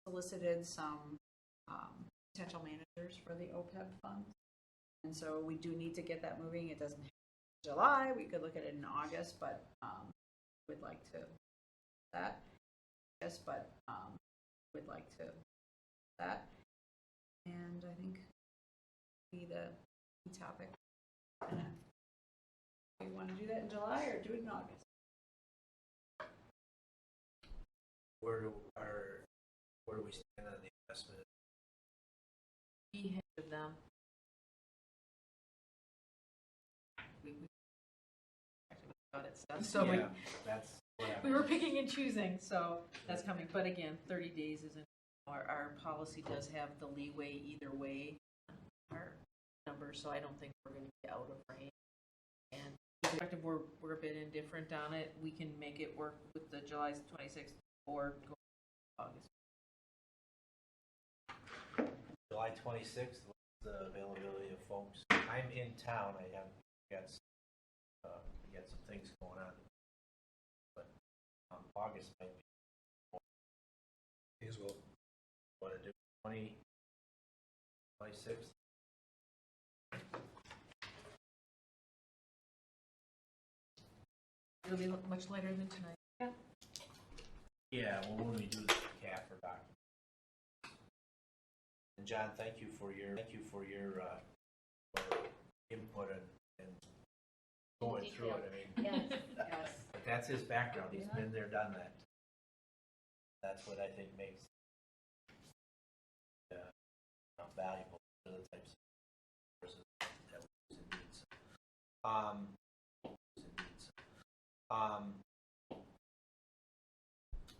solicited some potential managers for the OPEB fund. And so we do need to get that moving. It doesn't have to be July. We could look at it in August, but we'd like to that. Yes, but we'd like to that. And I think be the key topic. And do you want to do that in July or do it in August? Where do we stand on the investment? He had them. We audit stuff, so Yeah, that's what we were picking and choosing, so that's coming. But again, 30 days isn't, our policy does have the leeway either way, our numbers, so I don't think we're going to be out of range. And perspective, we're a bit indifferent on it. We can make it work with the July 26th or go August. July 26th, what's the availability of folks? I'm in town, I got some things going on. But August might be. As well. Want to do 26th? It'll be much lighter than tonight. Yeah, well, when we do the CAF or doc. And John, thank you for your input and going through it. I mean, Yes. but that's his background. He's been there, done that. That's what I think makes valuable to the types of courses that we use in needs.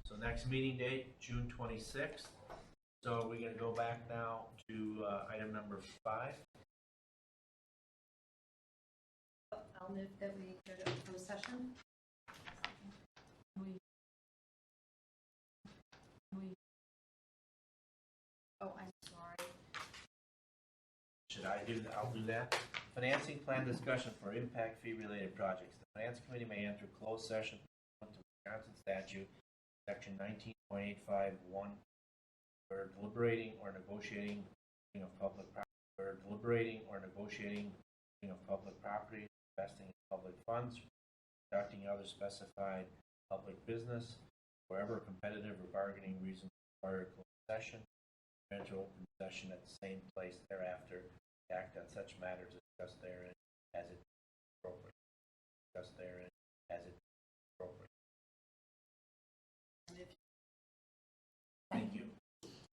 So next meeting date, June 26th. So we're going to go back now to item number 5. I'll move that we go to closed session. Oh, I'm sorry. Should I do that? I'll do that. Financing plan discussion for impact fee related projects. The Finance Committee may enter closed session pursuant to Wisconsin statute, section 19.851, where deliberating or negotiating of public property, investing in public funds, conducting other specified public business, wherever competitive or bargaining reasons require a closed session, enter open session at the same place thereafter, act on such matters discussed therein as it is appropriate. Thank you.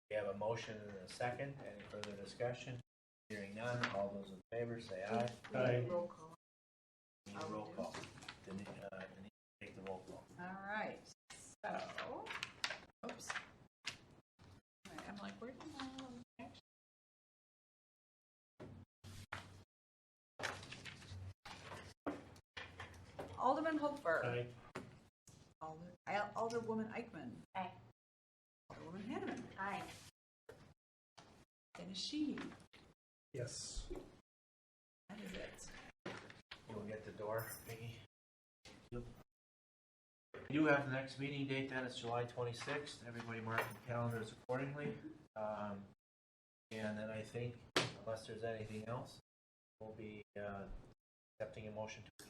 We have a motion and a second. Any further discussion? Hearing none. All those in favor say aye. Aye. Roll call. Need a roll call. Denise, take the roll call. All right, so, oops. All right, I'm like, where did my action? Alderman Hopfer. Aye. Alderwoman Eichmann. Aye. Alderwoman Hanneman. Aye. Dennis Sheehy. Yes. That is it. You'll get the door, Peggy. We do have the next meeting date, then it's July 26th. Everybody mark the calendars accordingly. And then I think, unless there's anything else, we'll be accepting a motion to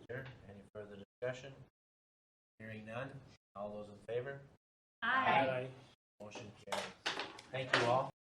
adjourn. Any further discussion? Hearing none. All those in favor? Aye. Motion carries. Thank you all.